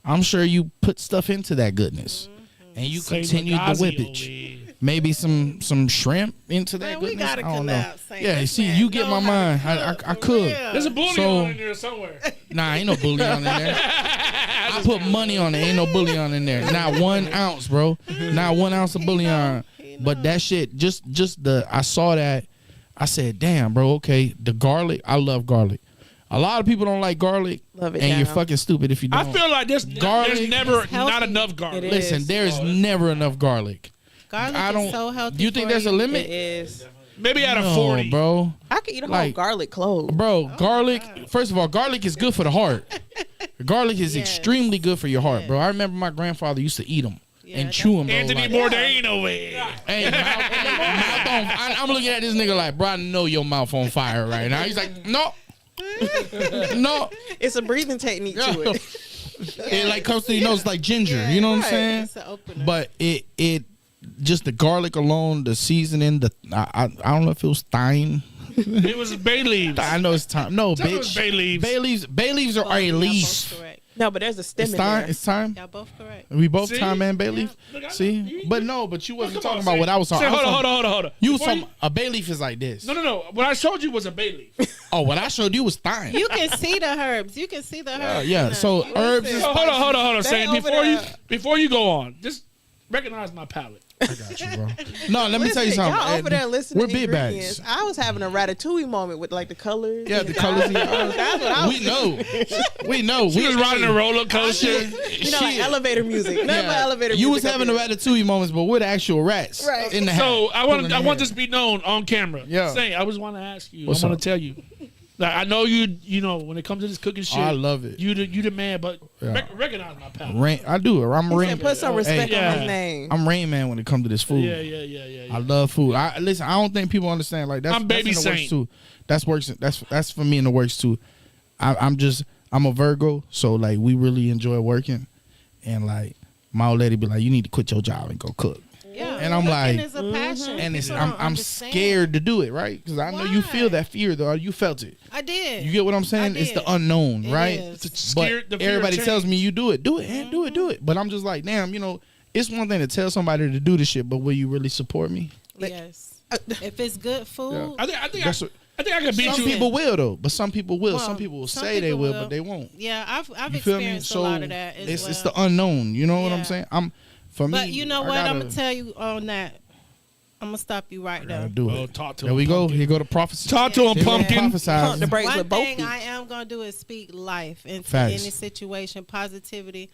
I'm sure you put stuff into that goodness, and you Saint continue the Magazi whippage. over Maybe some shrimp into that Man, we goodness. gotta I don't know. collab. Saint. Yeah, This see, man you get know my how to mind. I cook, could. for there. real. There's a bouillon So- in there somewhere. Nah, ain't no bouillon in there. I put money on it. Ain't no bouillon in there. Not 1 ounce, bro. Not 1 ounce of bouillon. But that shit, just I saw that. I said, damn, bro. Okay, the garlic. I love garlic. A lot of people don't like garlic, Love it and you're down. fucking stupid if you don't. I feel like there's Garlic never is healthy. not enough garlic. It Listen, is. there is never enough garlic. Garlic I don't. is so healthy. Do you think for there's a you. limit? It is. Maybe out of No, 40. bro. I could eat a whole Like- garlic clove. Bro, garlic. First of all, garlic is good for the heart. Garlic is Yes. extremely good for your heart, bro. I remember my grandfather used to eat them Yeah, and that's- chew them. Anthony Bourdain over here. Hey, mouth on, I'm looking at this nigga like, bro, I know your mouth on fire right now. He's like, no, no. It's a breathing technique to it. It like comes to your nose like ginger. You know what I'm right. saying? It's an opener. But it just the garlic alone, the seasoning, I don't know if it was thyme. It was bay leaves. I know it's thyme. No, Tell me it was bitch. bay leaves. Bay leaves are Both- a y'all leaf. both correct. No, but there's a stem It's in thyme. there. It's thyme. Y'all both correct. We both See? thyme and bay Yeah. leaf. Look, I know. See, You- but no, but you wasn't Come talking on, about say- what I was talking. say, I was hold talking- on. You was Before talking. A bay leaf is like this. No. What I showed you was a bay leaf. Oh, what I showed you was thyme. You can see the herbs. You can see the herbs. Yeah. in there. So herbs is. So hold on. They Say over before you go on, just recognize my palate. I got you, bro. No, let me tell you Listen, something. y'all over there listening We're to big ingredients. bags. I was having a ratatouille moment with like the colors. Yeah, the colors. That's what I was. We know. We know. She was riding a roller coaster. You know, like elevator music. Nothing but elevator music. You was up having the here. ratatouille moments, but with actual rats Right. in the hat. So I pulling want their this to be known on camera. Yeah. Say, I just want to ask you. What's I want up? to tell you. Like, I know you know when it comes to this cooking shit. I love it. You the man, but Yeah. recognize my palate. Rain, I do it. I'm He Rain. said, put some respect Hey, on yeah. his name. I'm Rain Man when it comes to this food. Yeah. I love food. I listen. I don't think people understand. Like that's I'm baby that's in the works saint. too. That's works. That's for me in the works too. I'm a Virgo, so like we really enjoy working, and like my old lady be like, you need to quit your job and go cook. Yeah. And I'm cooking like- is a passion. And it's People I'm don't I'm understand. scared to do it, right? Because I know you feel Why? that fear though. You felt it. I did. You get what I'm saying? I It's the did. unknown, It right? is. Scared- the But fear of everybody tells change. me you do it, and do it. But I'm just like, damn, it's one thing to tell somebody to do this shit, but will you really support me? Yes. If it's good food, I think That's what- I can beat Some you. people will though, but some people will. Well, some people will some say they people will, will. but they won't. yeah, I've You feel me? experienced a So lot of that as it's well. the unknown. You know what I'm Yeah. saying? For me, But you know I what? I'm gotta- gonna tell you on that. I'm gonna stop you right gotta there. do Oh, it. talk to There him, we go. pumpkin. Here go the prophecy. Talk to him, Here go the pumpkin. Pump prophesize. the brakes One with both thing feet. I am gonna do is speak life into Facts. any situation, positivity.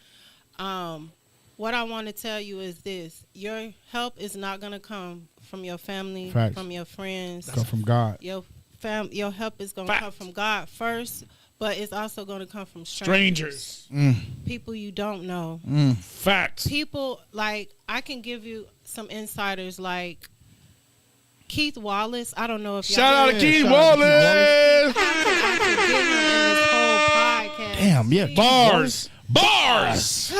What I want to tell you is this: your help is not gonna come from your family, Facts. from your friends. Come from God. Your help is gonna Facts. come from God first, but it's also gonna come from Strangers. people you don't know. Facts. People like I can give you some insiders like Keith Wallace. I don't know if y'all Shout out to Keith shout out to Wallace. I could get him in this whole podcast. Damn, yeah. Bars. Bars.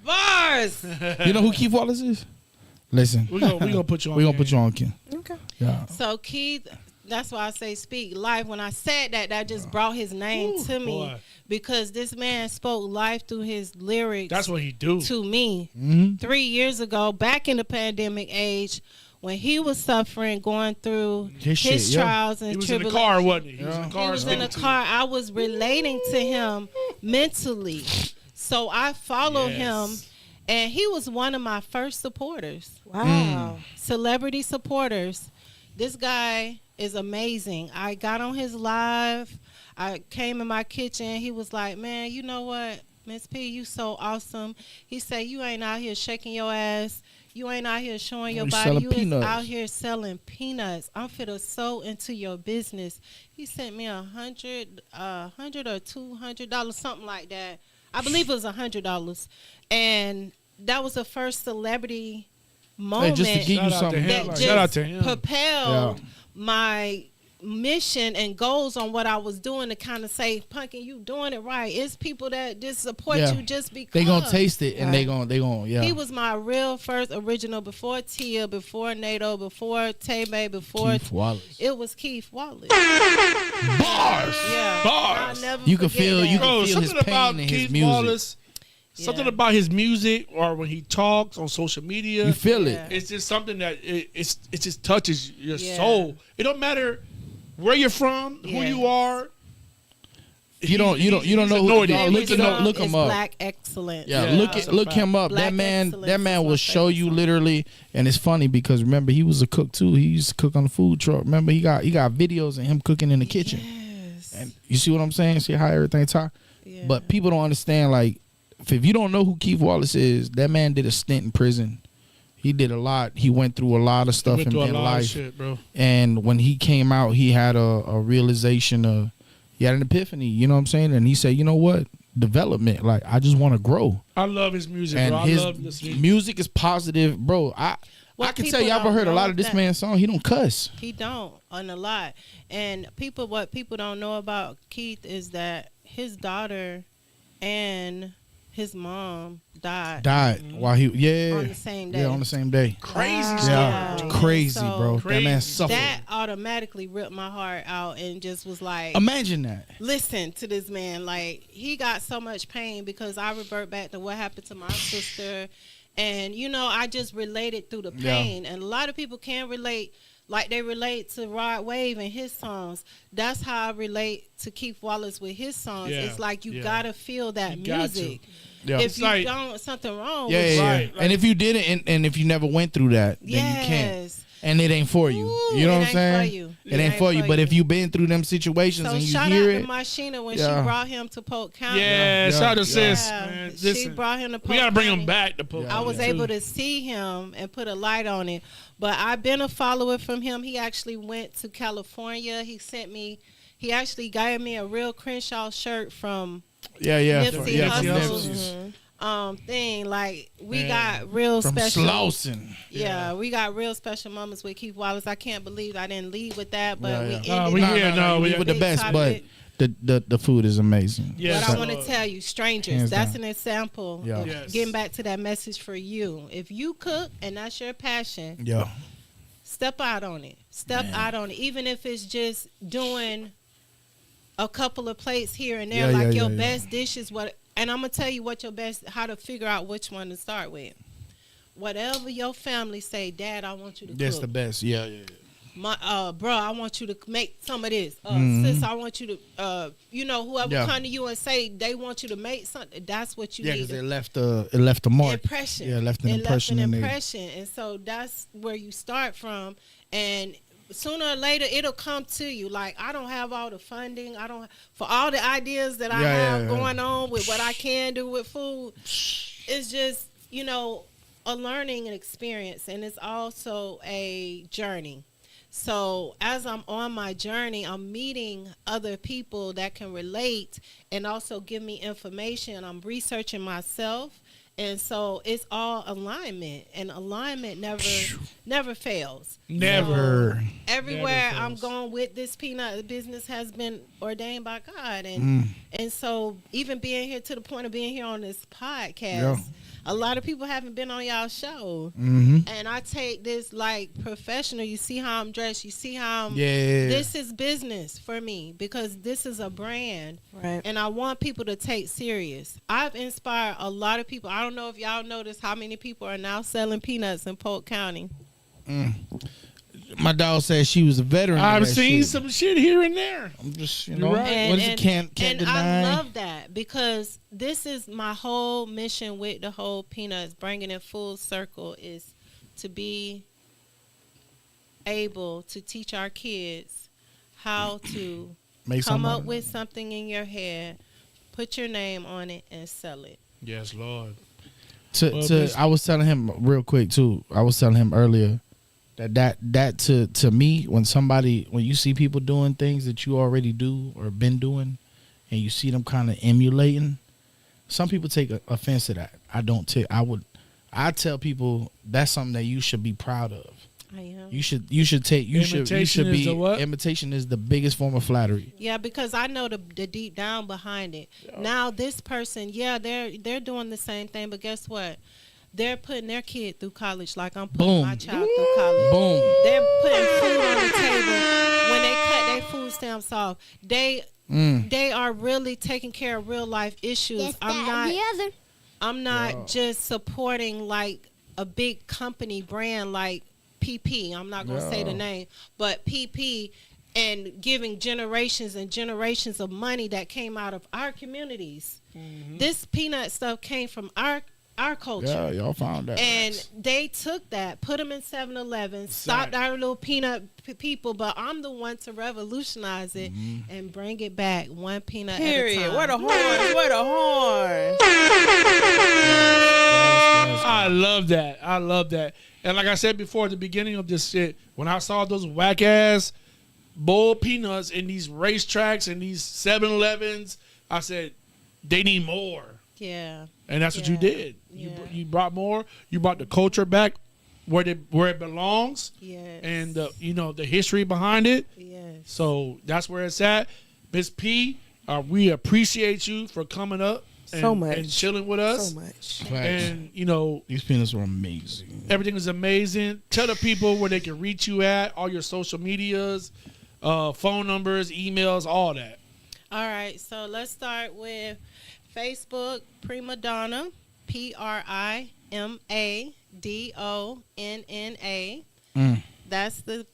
Bars. You know who Keith Wallace is? Listen, We gonna put you on. we gonna game. put you on, Ken. Okay. Yeah. So Keith, that's why I say speak life. When I said that just brought his name to me boy. because this man spoke life through his lyrics. That's what he do. to me Mm-hmm. 3 years ago, back in the pandemic age, when he was suffering, going through His his shit, yeah. trials and He was in the tribulations. car, wasn't he? He was in the Yeah. car. He was in the speaking to car. I was relating to him mentally, so I followed Yes. him, and he was one of my first supporters, Wow. celebrity supporters. This guy is amazing. I got on his live. I came in my kitchen. He was like, "Man, you know what? Miss P, you so awesome. He said, you ain't out here shaking your ass. You ain't out here showing your You body. selling You is peanuts. out here selling peanuts. I'm finna sow into your business. He sent me $100 or $200, something like that. I believe it was $100, and that was the first celebrity moment just to give you Shout out to something. him. that Shout out just to him. propelled Yeah. my mission and goals on what I was doing to kind of say, Punkin, you doing it right. It's people that just support Yeah. you just because. They gonna taste it and they Right. gonna yeah. He was my real first original before Tia, before NATO, before Tay-May, before Keith Wallace. it was Keith Wallace. Bars. Yeah. Bars. I'll never You can forget feel- that. you can Bro, feel his something pain about in his Keith music. Wallace, something Yeah. about his music or when he talks on social media. You feel Yeah. it. It's just something that it just touches your Yeah. soul. It don't matter where you're from, who Yeah. you are. You don't know who- he's no, anointed. look Favorite it up, song look him is up. Black Excellence. Yeah, Yeah, look that's a look fact. him up. Black that man Excellence will is my show favorite you song. literally, and it's funny because remember he was a cook too. He used to cook on the food truck. Remember he got videos of him cooking in the kitchen. Yes. And you see what I'm saying? See how everything talk? Yeah. But people don't understand, like, if you don't know who Keith Wallace is, that man did a stint in prison. He did a lot. He went through a lot of stuff Went in through a lot of life. shit, bro. And when he came out, he had a realization of, he had an epiphany, you know what I'm saying? And he said, you know what? Development. Like, I just want to grow. I love his music, And bro. I his love listening. music is positive. Bro, I What can tell you, people I've heard a don't lot know of this that- man's song. He don't cuss. He don't on a lot. And what people don't know about Keith is that his daughter and his mom died While he, on the same day. Yeah, on the same day. Crazy Wow. stuff. Yeah, Yeah. it's crazy, So- bro. That man Crazy. suffered. That automatically ripped my heart out and just was like, Imagine that. listen to this man. Like, he got so much pain because I revert back to what happened to my sister. And, I just related through the Yeah. pain. And a lot of people can relate, like they relate to Rod Wave and his songs. That's how I relate to Keith Wallace with his songs. Yeah. It's like you Yeah. got to feel that You got to. music. Yeah. If It's you like- don't, something wrong Yeah, with yeah, Right, yeah. right. And if you didn't, and if you never went through that, then you can't. Yes. And it ain't for you. Ooh, You know it what I'm ain't saying? for you. It ain't for you. But if you've been through them situations So and you shout hear out it, to Machina when Yeah. she brought him to Polk County. Yeah, Yeah. shout out to Yeah. sis, Yeah, man. she Listen, brought him to Polk we gotta bring him County. back to Polk. Yeah. I was too. able to see him and put a light on it. But I've been a follower from him. He actually went to California. He actually gave me a real Crenshaw shirt from yeah, Nipsey from Hussle's Nipsey's. thing. Like, we Man. got real From special. Slauson. Yeah, we got real special moments with Keith Wallace. I can't believe I didn't lead with that, but Yeah, we yeah. ended No, we on here, a no, we We with the big best, but topic. the food is amazing. Yeah, But I so- want to tell you, strangers, Hands that's down. an example Yeah. of Yes. getting back to that message for you. If you cook and that's your passion, Yeah. step out on it. Step out on it. Even if it's just doing a couple of plates here and there, Yeah, like yeah, your yeah, best dishes. And I'm going to tell you what your best, how to figure out which one to start with. Whatever your family say, Dad, I want you to That's cook. the best. Yeah, yeah. My bro, I want you to make some of this. Mhm. Sis, I want you to whoever Yeah. come to you and say they want you to make something, that's what you Yeah, need. because it left a mark. Impression. Yeah, left an It impression left in an there. impression. And so that's where you start from. And sooner or later it'll come to you. Like, I don't have all the funding. I don't for all the ideas that I Yeah, have yeah, going on with what I can do with food. It's just, a learning and experience, and it's also a journey. So as I'm on my journey, I'm meeting other people that can relate and also give me information. I'm researching myself. And so it's all alignment, and alignment never fails. Never. So everywhere Never I'm fails. going with this peanut business has been ordained by God. And so even being here to the point of being here on this podcast, Yeah. a lot of people haven't been on y'all show. Mm-hmm. And I take this like professional. You see how I'm dressed. You see how I'm. Yeah. This is business for me because this is a brand. Right. And I want people to take serious. I've inspired a lot of people. I don't know if y'all noticed how many people are now selling peanuts in Polk County. My dog said she was a veteran. of I've that seen shit. some shit here and there. I'm just, You're right. what is it? Can't and deny. I love that because this is my whole mission with the whole peanuts, bringing it full circle, is to be able to teach our kids how to Make come some up money. with something in your head, Put your name on it and sell it. Yes, Lord. I was telling him real quick too. I was telling him earlier that to me, when you see people doing things that you already do or been doing, and you see them kind of emulating, some people take offense to that. I don't take. I tell people that's something that you should be proud of. I am. You should be. Imitation is the biggest form of flattery. Yeah, because I know the deep down behind it. Now this person, they're doing the same thing, but guess what? They're putting their kid through college like I'm putting my child through college. Boom. They're putting food on the table when they cut their food stamps off. They are really taking care of real life issues. Yes, I'm not just supporting like a big company brand like PP. I'm not going to say the name, but PP, and giving generations and generations of money that came out of our communities. This peanut stuff came from our culture. Yeah, y'all found that. And they took that, put them in 7-Eleven, stopped our little peanut people, but I'm the one to revolutionize it and bring it back one peanut at a time. Where the horns? Where the horns? I love that. And like I said before at the beginning of this shit, when I saw those whack ass boiled peanuts in these racetracks and these 7-Elevens, I said, they need more. Yeah. And that's what you did. Yeah. You brought more. You brought the culture back where it belongs. Yes. And the history behind it. Yes. So that's where it's at. Miss P, we appreciate you for coming up So much. and chilling with us. So much. And these peanuts were amazing. everything is amazing. Tell the people where they can reach you at, all your social medias, phone numbers, emails, all that. All right, so let's start with Facebook, Prima Donna, PRIMADONNA. That's the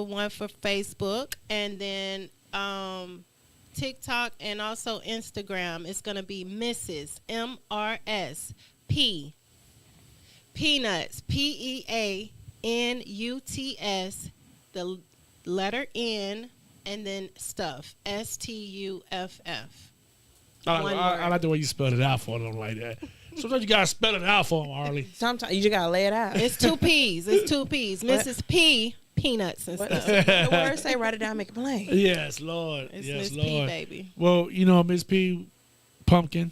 one for Facebook. And then TikTok and also Instagram, it's going to be Mrs. MRS Peanuts, PEANUTS, the letter N, and then stuff, STUFF. I like the way you spelled it out for them like that. Sometimes you gotta spell it out for them, Harley. Sometimes you just gotta lay it out. It's two P's. Mrs. P, peanuts and stuff. The words say, write it down, make it plain. Yes, Lord. It's yes, Miss Lord. P, baby. Well, Miss P, pumpkin.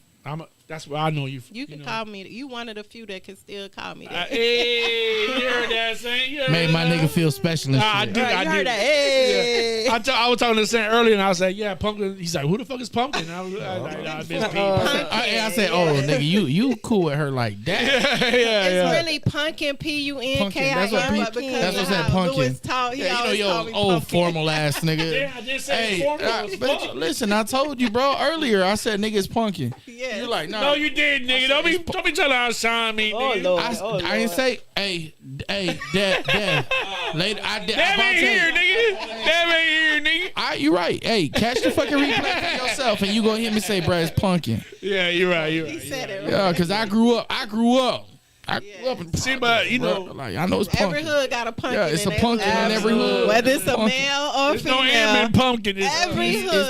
That's what I know you. You can call me. You one of the few that can still call me that. Hey, you heard that, Saint? Made my nigga feel special and shit. I did. You heard that? Hey. Yeah. I was talking to Saint earlier, and I was like, "Yeah, pumpkin." He's like, "Who the fuck is pumpkin?" And I was like, "Nah, Miss P." I said, "Oh, nigga, you cool with her like that?" It's really pumpkin, PUNKIN. That's what but because that's what of said how pumpkin. Louis talk, he always call me old pumpkin. formal ass nigga. Yeah, I did say formal as but fuck. listen, I told you, bro, earlier. I said, "Nigga, it's pumpkin." Yes. You like, nah. No, you did, nigga. Don't be trying to outshine me, nigga. Lord. I didn't say, hey, Dad. Later, Damn ain't here, nigga. Damn ain't here, nigga. You right. Hey, catch the fucking replay for yourself, and you gonna hear me say, "Bro, it's pumpkin." Yeah, you're right. He said it right. Yeah, because I grew up. I grew up in See, but, bro. Like, I know it's pumpkin. Every hood got a pumpkin. Yeah, it's a in pumpkin in every hood. Whether it's a Pumpkin. male or There's no M female. in pumpkin. Every hood It's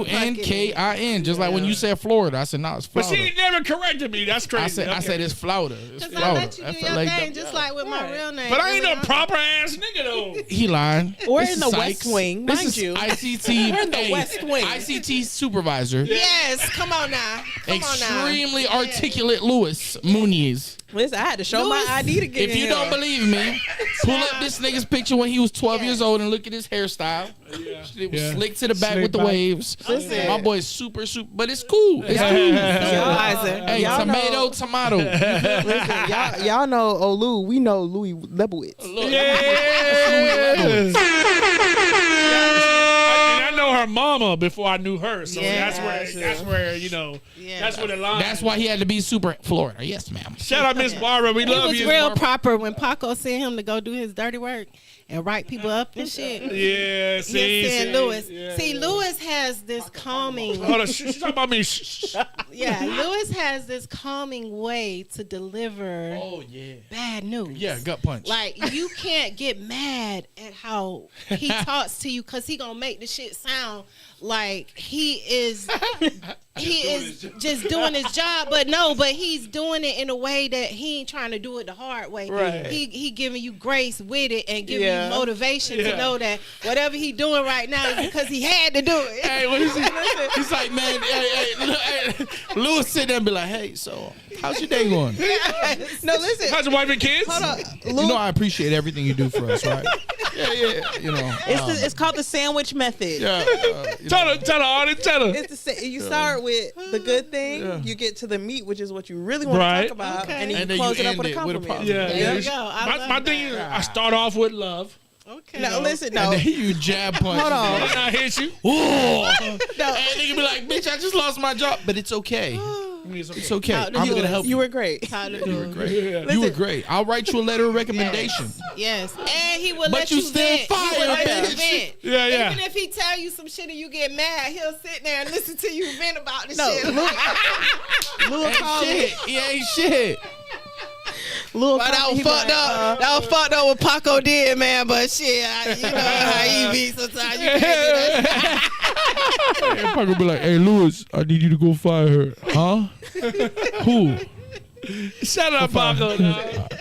has a PUNKIN. Just like when you said Florida, I said, "No, it's But Florida." she never corrected me. That's crazy. I said it's Florida. It's Because I Florida. let you do your FLA. thing just like with my real name. But I ain't no Really, proper ass nigga though. He lying. We're This in is the Sykes. West Wing, This mind is you. ICT. We're in the West Wing. ICT supervisor. Yes, come on now. Come on now. Extremely articulate Louis Muniz. Listen, I had to show my ID to get If in you here. don't believe me, pull up this nigga's picture when he was 12 years old and look at his hairstyle. It was Yeah. slick to the back Slick with the back. waves. Listen. My boy's super, but it's cool. It's cool. Supervisor. Hey, y'all tomato. Listen, y'all know Olu. We know Louis Lebowitz. Yes. And I know her mama before I knew her, so Yeah, that's where that's where the line. That's why he had to be super Florida. Yes, ma'am. Shout out Miss Barbara. We He love was you. real proper when Paco sent him to go do his dirty work and write people up and shit. Yeah, see, Yes, see, Lewis. yeah, See, yeah. Lewis has this calming. Hold on, she's talking about me. Shh. Yeah, Lewis has this calming way to deliver Oh yeah. bad news. Yeah, gut punch. Like, you can't get mad at how he talks to you because he gonna make the shit sound like he is just doing his job, but he's doing it in a way that he ain't trying to do it the hard way. Right. He giving you grace with it and giving you motivation to know that whatever he doing right now is because he had to do it. Hey, what is he? He's like, man, hey, Lewis sit there and be like, hey, so how's your day going? No, listen. How's your wife and kids? Hold on. You know I appreciate everything you do for us, right? Yeah. You know, It's called the sandwich method. yeah. Tell her, Artie, tell her. It's you start with the good thing, you get to the meat, which is what you really want to talk about, and then you close it up with a compliment. Yeah, There you go. My thing is, I start off with love. Okay. No, listen, no. And then you jab punch. Hold on. And I hit you. Ooh. No. And nigga be like, bitch, I just lost my job. But it's okay. It's okay. I'm going to help you. You were great. How to do it. Great. You were great. I'll write you a letter of recommendation. Yes, and he will But let you you still vent. fire, He will let bitch. you vent. Yeah. Even if he tell you some shit and you get mad, he'll sit there and listen to you vent about the No, shit. Lil called me. Shit. He ain't shit. Lil But called me, that was he fucked like, up. That was fucked up what Paco did, man. But shit, you know how he be sometimes. You can't do that. And Paco be like, hey, Lewis, I need you to go fire her. Huh? Who? Shut up, Paco. dog.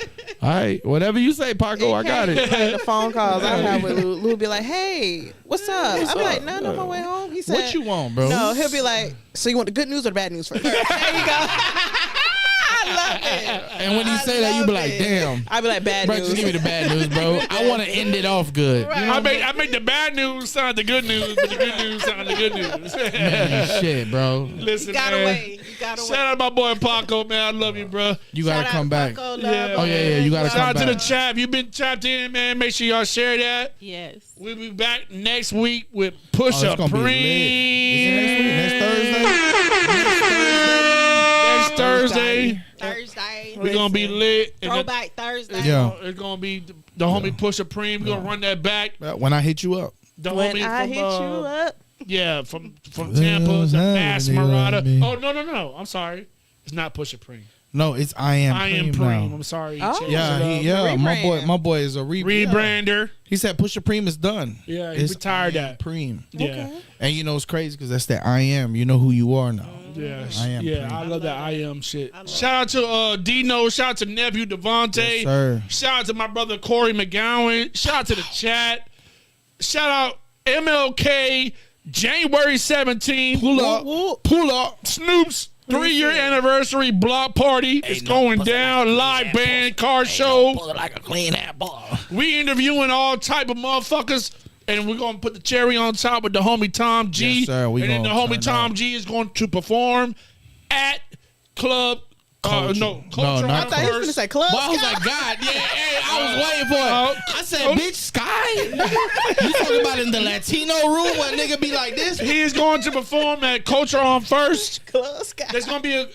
All right. Whatever you say, Paco, I got it. Like the phone calls I have with Lou. Lou be like, "Hey, what's up?" I'm like, "Nothing on my way home." He said, What you want, bro? No, he'll be like, "So you want the good news or the bad news first?" There you go. I love it. And when he say that, you be like, damn. I be like, "Bad Bro, news." just give me the bad news, bro. I want to end it off good. I make the bad news sound the good news, but the good news sound the good news. Man, shit, bro. Listen, You gotta man. wait. You gotta Shout wait. out my boy Paco, man. I love you, bro. You got to come back. Yeah. Oh, yeah, you got to Shout come out to back. the chat. You've been tapped in, man. Make sure y'all share that. Yes. We'll be back next week with Push Oh, Up it's gonna be lit. Is it next week? Next Thursday? Thursday. We're going to be lit. And Throwback Thursday. Yeah. it's going to be the homie Push Up Preem. We're going to run that back. When I hit you up. The When homie I from, hit you up, Yeah, from Tampa, the Mass Marauder. Oh, no. I'm sorry. It's not Push Up Preem. No, it's I am Preem. now. I'm sorry. Oh. Changed Yeah, it up. my boy is a Rebrander. He said Pusha Preem is done. Yeah, he It's retired I Am that. Preem. Yeah. And you know it's crazy because that's that I am. You know who you are now. Yeah, I am yeah, Preem. I love that I am shit. Shout out to Dino, shout out to nephew Devontae, Yes, sir. shout out to my brother Corey McGowan, shout out to the chat, shout out MLK, January 17th, Pull up. Snoop's 3-year anniversary block party. It's going down, live band, car show. Like a clean hat ball. We interviewing all type of motherfuckers. And we're going to put the cherry on top with the homie Tom G. Yes, sir. We and then the gonna homie turn Tom up. G is going to perform at Club Culture. Culture. not I thought he was gonna say club. But I was like, God, yeah, hey, I was waiting for it. I said, bitch, Sky? You talking about in the Latino room where a nigga be like this? He is going to perform at Culture on First. Close guy. There's going to be a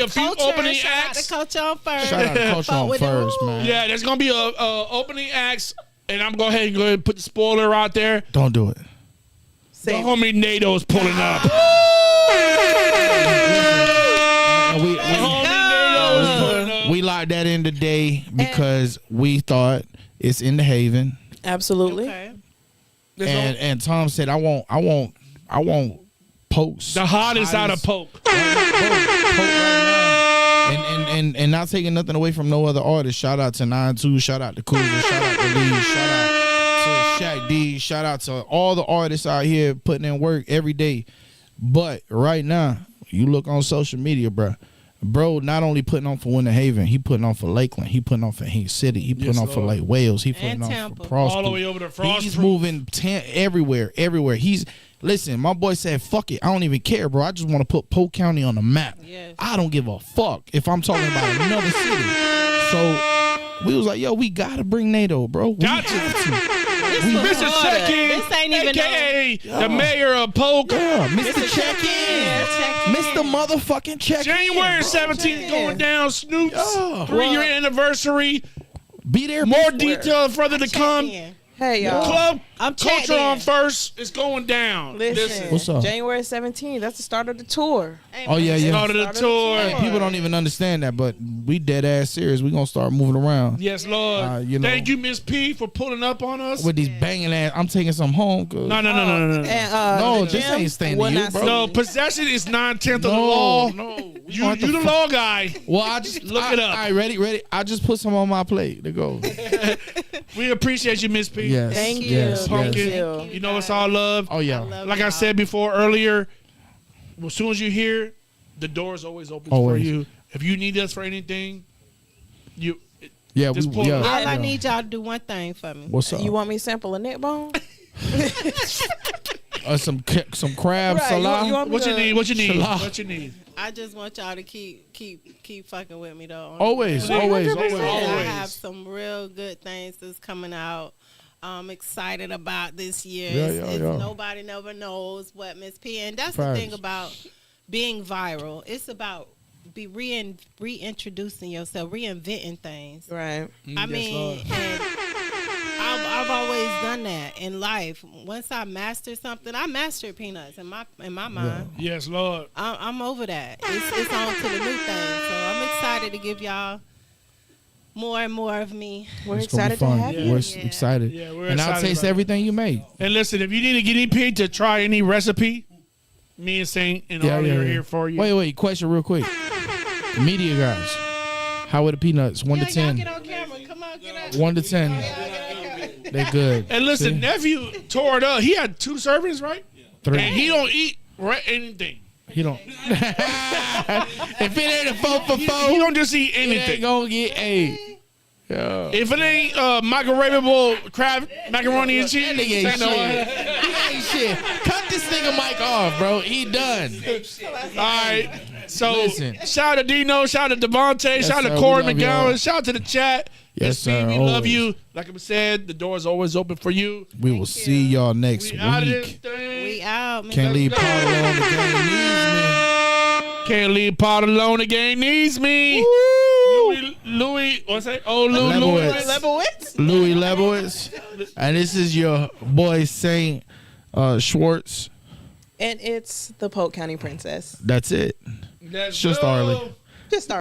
few Culture, opening shout out acts. to Culture on First. Shout out to Culture on with the First, man. Yeah, there's going to be a opening acts. And I'm going to go ahead and put the spoiler out there. Don't do it. The homie NATO's pulling up. And The homie NATO's pulling up. we locked that in today because we thought it's in the Haven. Absolutely. Okay. And Tom said, I won't post. The hottest out of Poke. And not taking nothing away from no other artist. Shout out to 9-2, shout out to Kuzma, shout out to Lee, shout out to Shaq D, shout out to all the artists out here putting in work every day. But right now, you look on social media, bro, not only putting on for Winter Haven, he putting on for Lakeland, he putting on for Haines City, he putting Yes, on for Lord. Lake Wales, he putting And on Tampa. for Frostproof. All the way over to Frostproof. He's moving everywhere. Listen, my boy said, fuck it, I don't even care, bro. I just want to put Polk County on the map. Yes. I don't give a fuck if I'm talking about another city. So we was like, yo, we gotta bring NATO, bro. We Got have to. to. Mr. Check-In, This ain't even a.k.a. the mayor of Polk. Yeah, Mr. Check-In. Mr. Motherfucking Check-In. January 17th going down. Snoop's 3-year anniversary. Be there. More before. detail further to come. in. Hey, y'all. Club I'm checked Culture on in. First is going down. Listen, What's up? January 17th. That's the start of the tour. Oh, yeah, yeah. Start of the tour. Start of the People don't even understand that, but we dead ass serious. We gonna start moving around. Yes, Lord. You know. Thank you, Miss P, for pulling up on us. With these banging ass, I'm taking some home. Cause No. And, No, the this gym ain't staying to will you, not bro. see No, me. possession is 9/10 of the law. No, You the law guy. Well, I just Look it up. All right, ready. I just put some on my plate to go. We appreciate you, Miss P. Yes, Thank you. yes, Thank yes. you. You know it's all love. Oh yeah, Like I said before earlier, as soon as you hear, the door is always open for Always. you. If you need us for anything, you yeah. Just pull it. All I yeah. need y'all to do one thing for me. What's up? You want me to sample a neck bone? Some crab Right, salad? you want me what you to- need? What you need? Shalom. What you need? I just want y'all to keep fucking with me though. Always, always, 100%. always. I have some real good things that's coming out. I'm excited about this year. Yeah. Nobody never knows what Miss P. And that's the Facts. thing about being viral. It's about reintroducing yourself, reinventing things. Right. I mean, and I've always done that in life. Once I master something, I mastered peanuts in my mind. Yes, Lord. I'm over that. It's on to the new thing. So I'm excited to give y'all more and more of me. We're It's gonna be excited to fun. have Yeah. you. We're Yeah. excited. Yeah, we're and I'll excited taste about it. everything you make. And listen, if you need a guinea pig to try any recipe, me and Saint and Arlie are here for you. Wait. Question real quick. Media guys, how are the peanuts? 1 to Y'all 10. get on camera. Come on, get on. 1 to 10. They good. And listen, See? nephew tore it up. He had 2 servings, right? 3. And he don't eat anything. He don't. If it ain't a 4 for 4, He don't just eat it ain't anything. gonna get a. Yeah. If it ain't microwavable crab macaroni and cheese, That nigga ain't say no. shit. He ain't shit. Cut this nigga mic off, bro. He done. All right. So Listen. shout out to Dino, shout out to Devontae, shout out sir. to Corey We love y'all. McGowan, shout out to the chat. Yes, Miss P, sir. we love Always. you. Like I said, the door is always open for you. We will see y'all next We out of this week. thing. We out. Miss Can't leave Let's Paul go. alone. The game needs me. Can't leave Pot alone. The game needs me. Louis, what's that? Oh, Lebowitz. Louis. Louis Lebowitz. And this is your boy Saint Schwartz. And it's the Polk County Princess. That's it. Let's Just go. Arlie. Just start.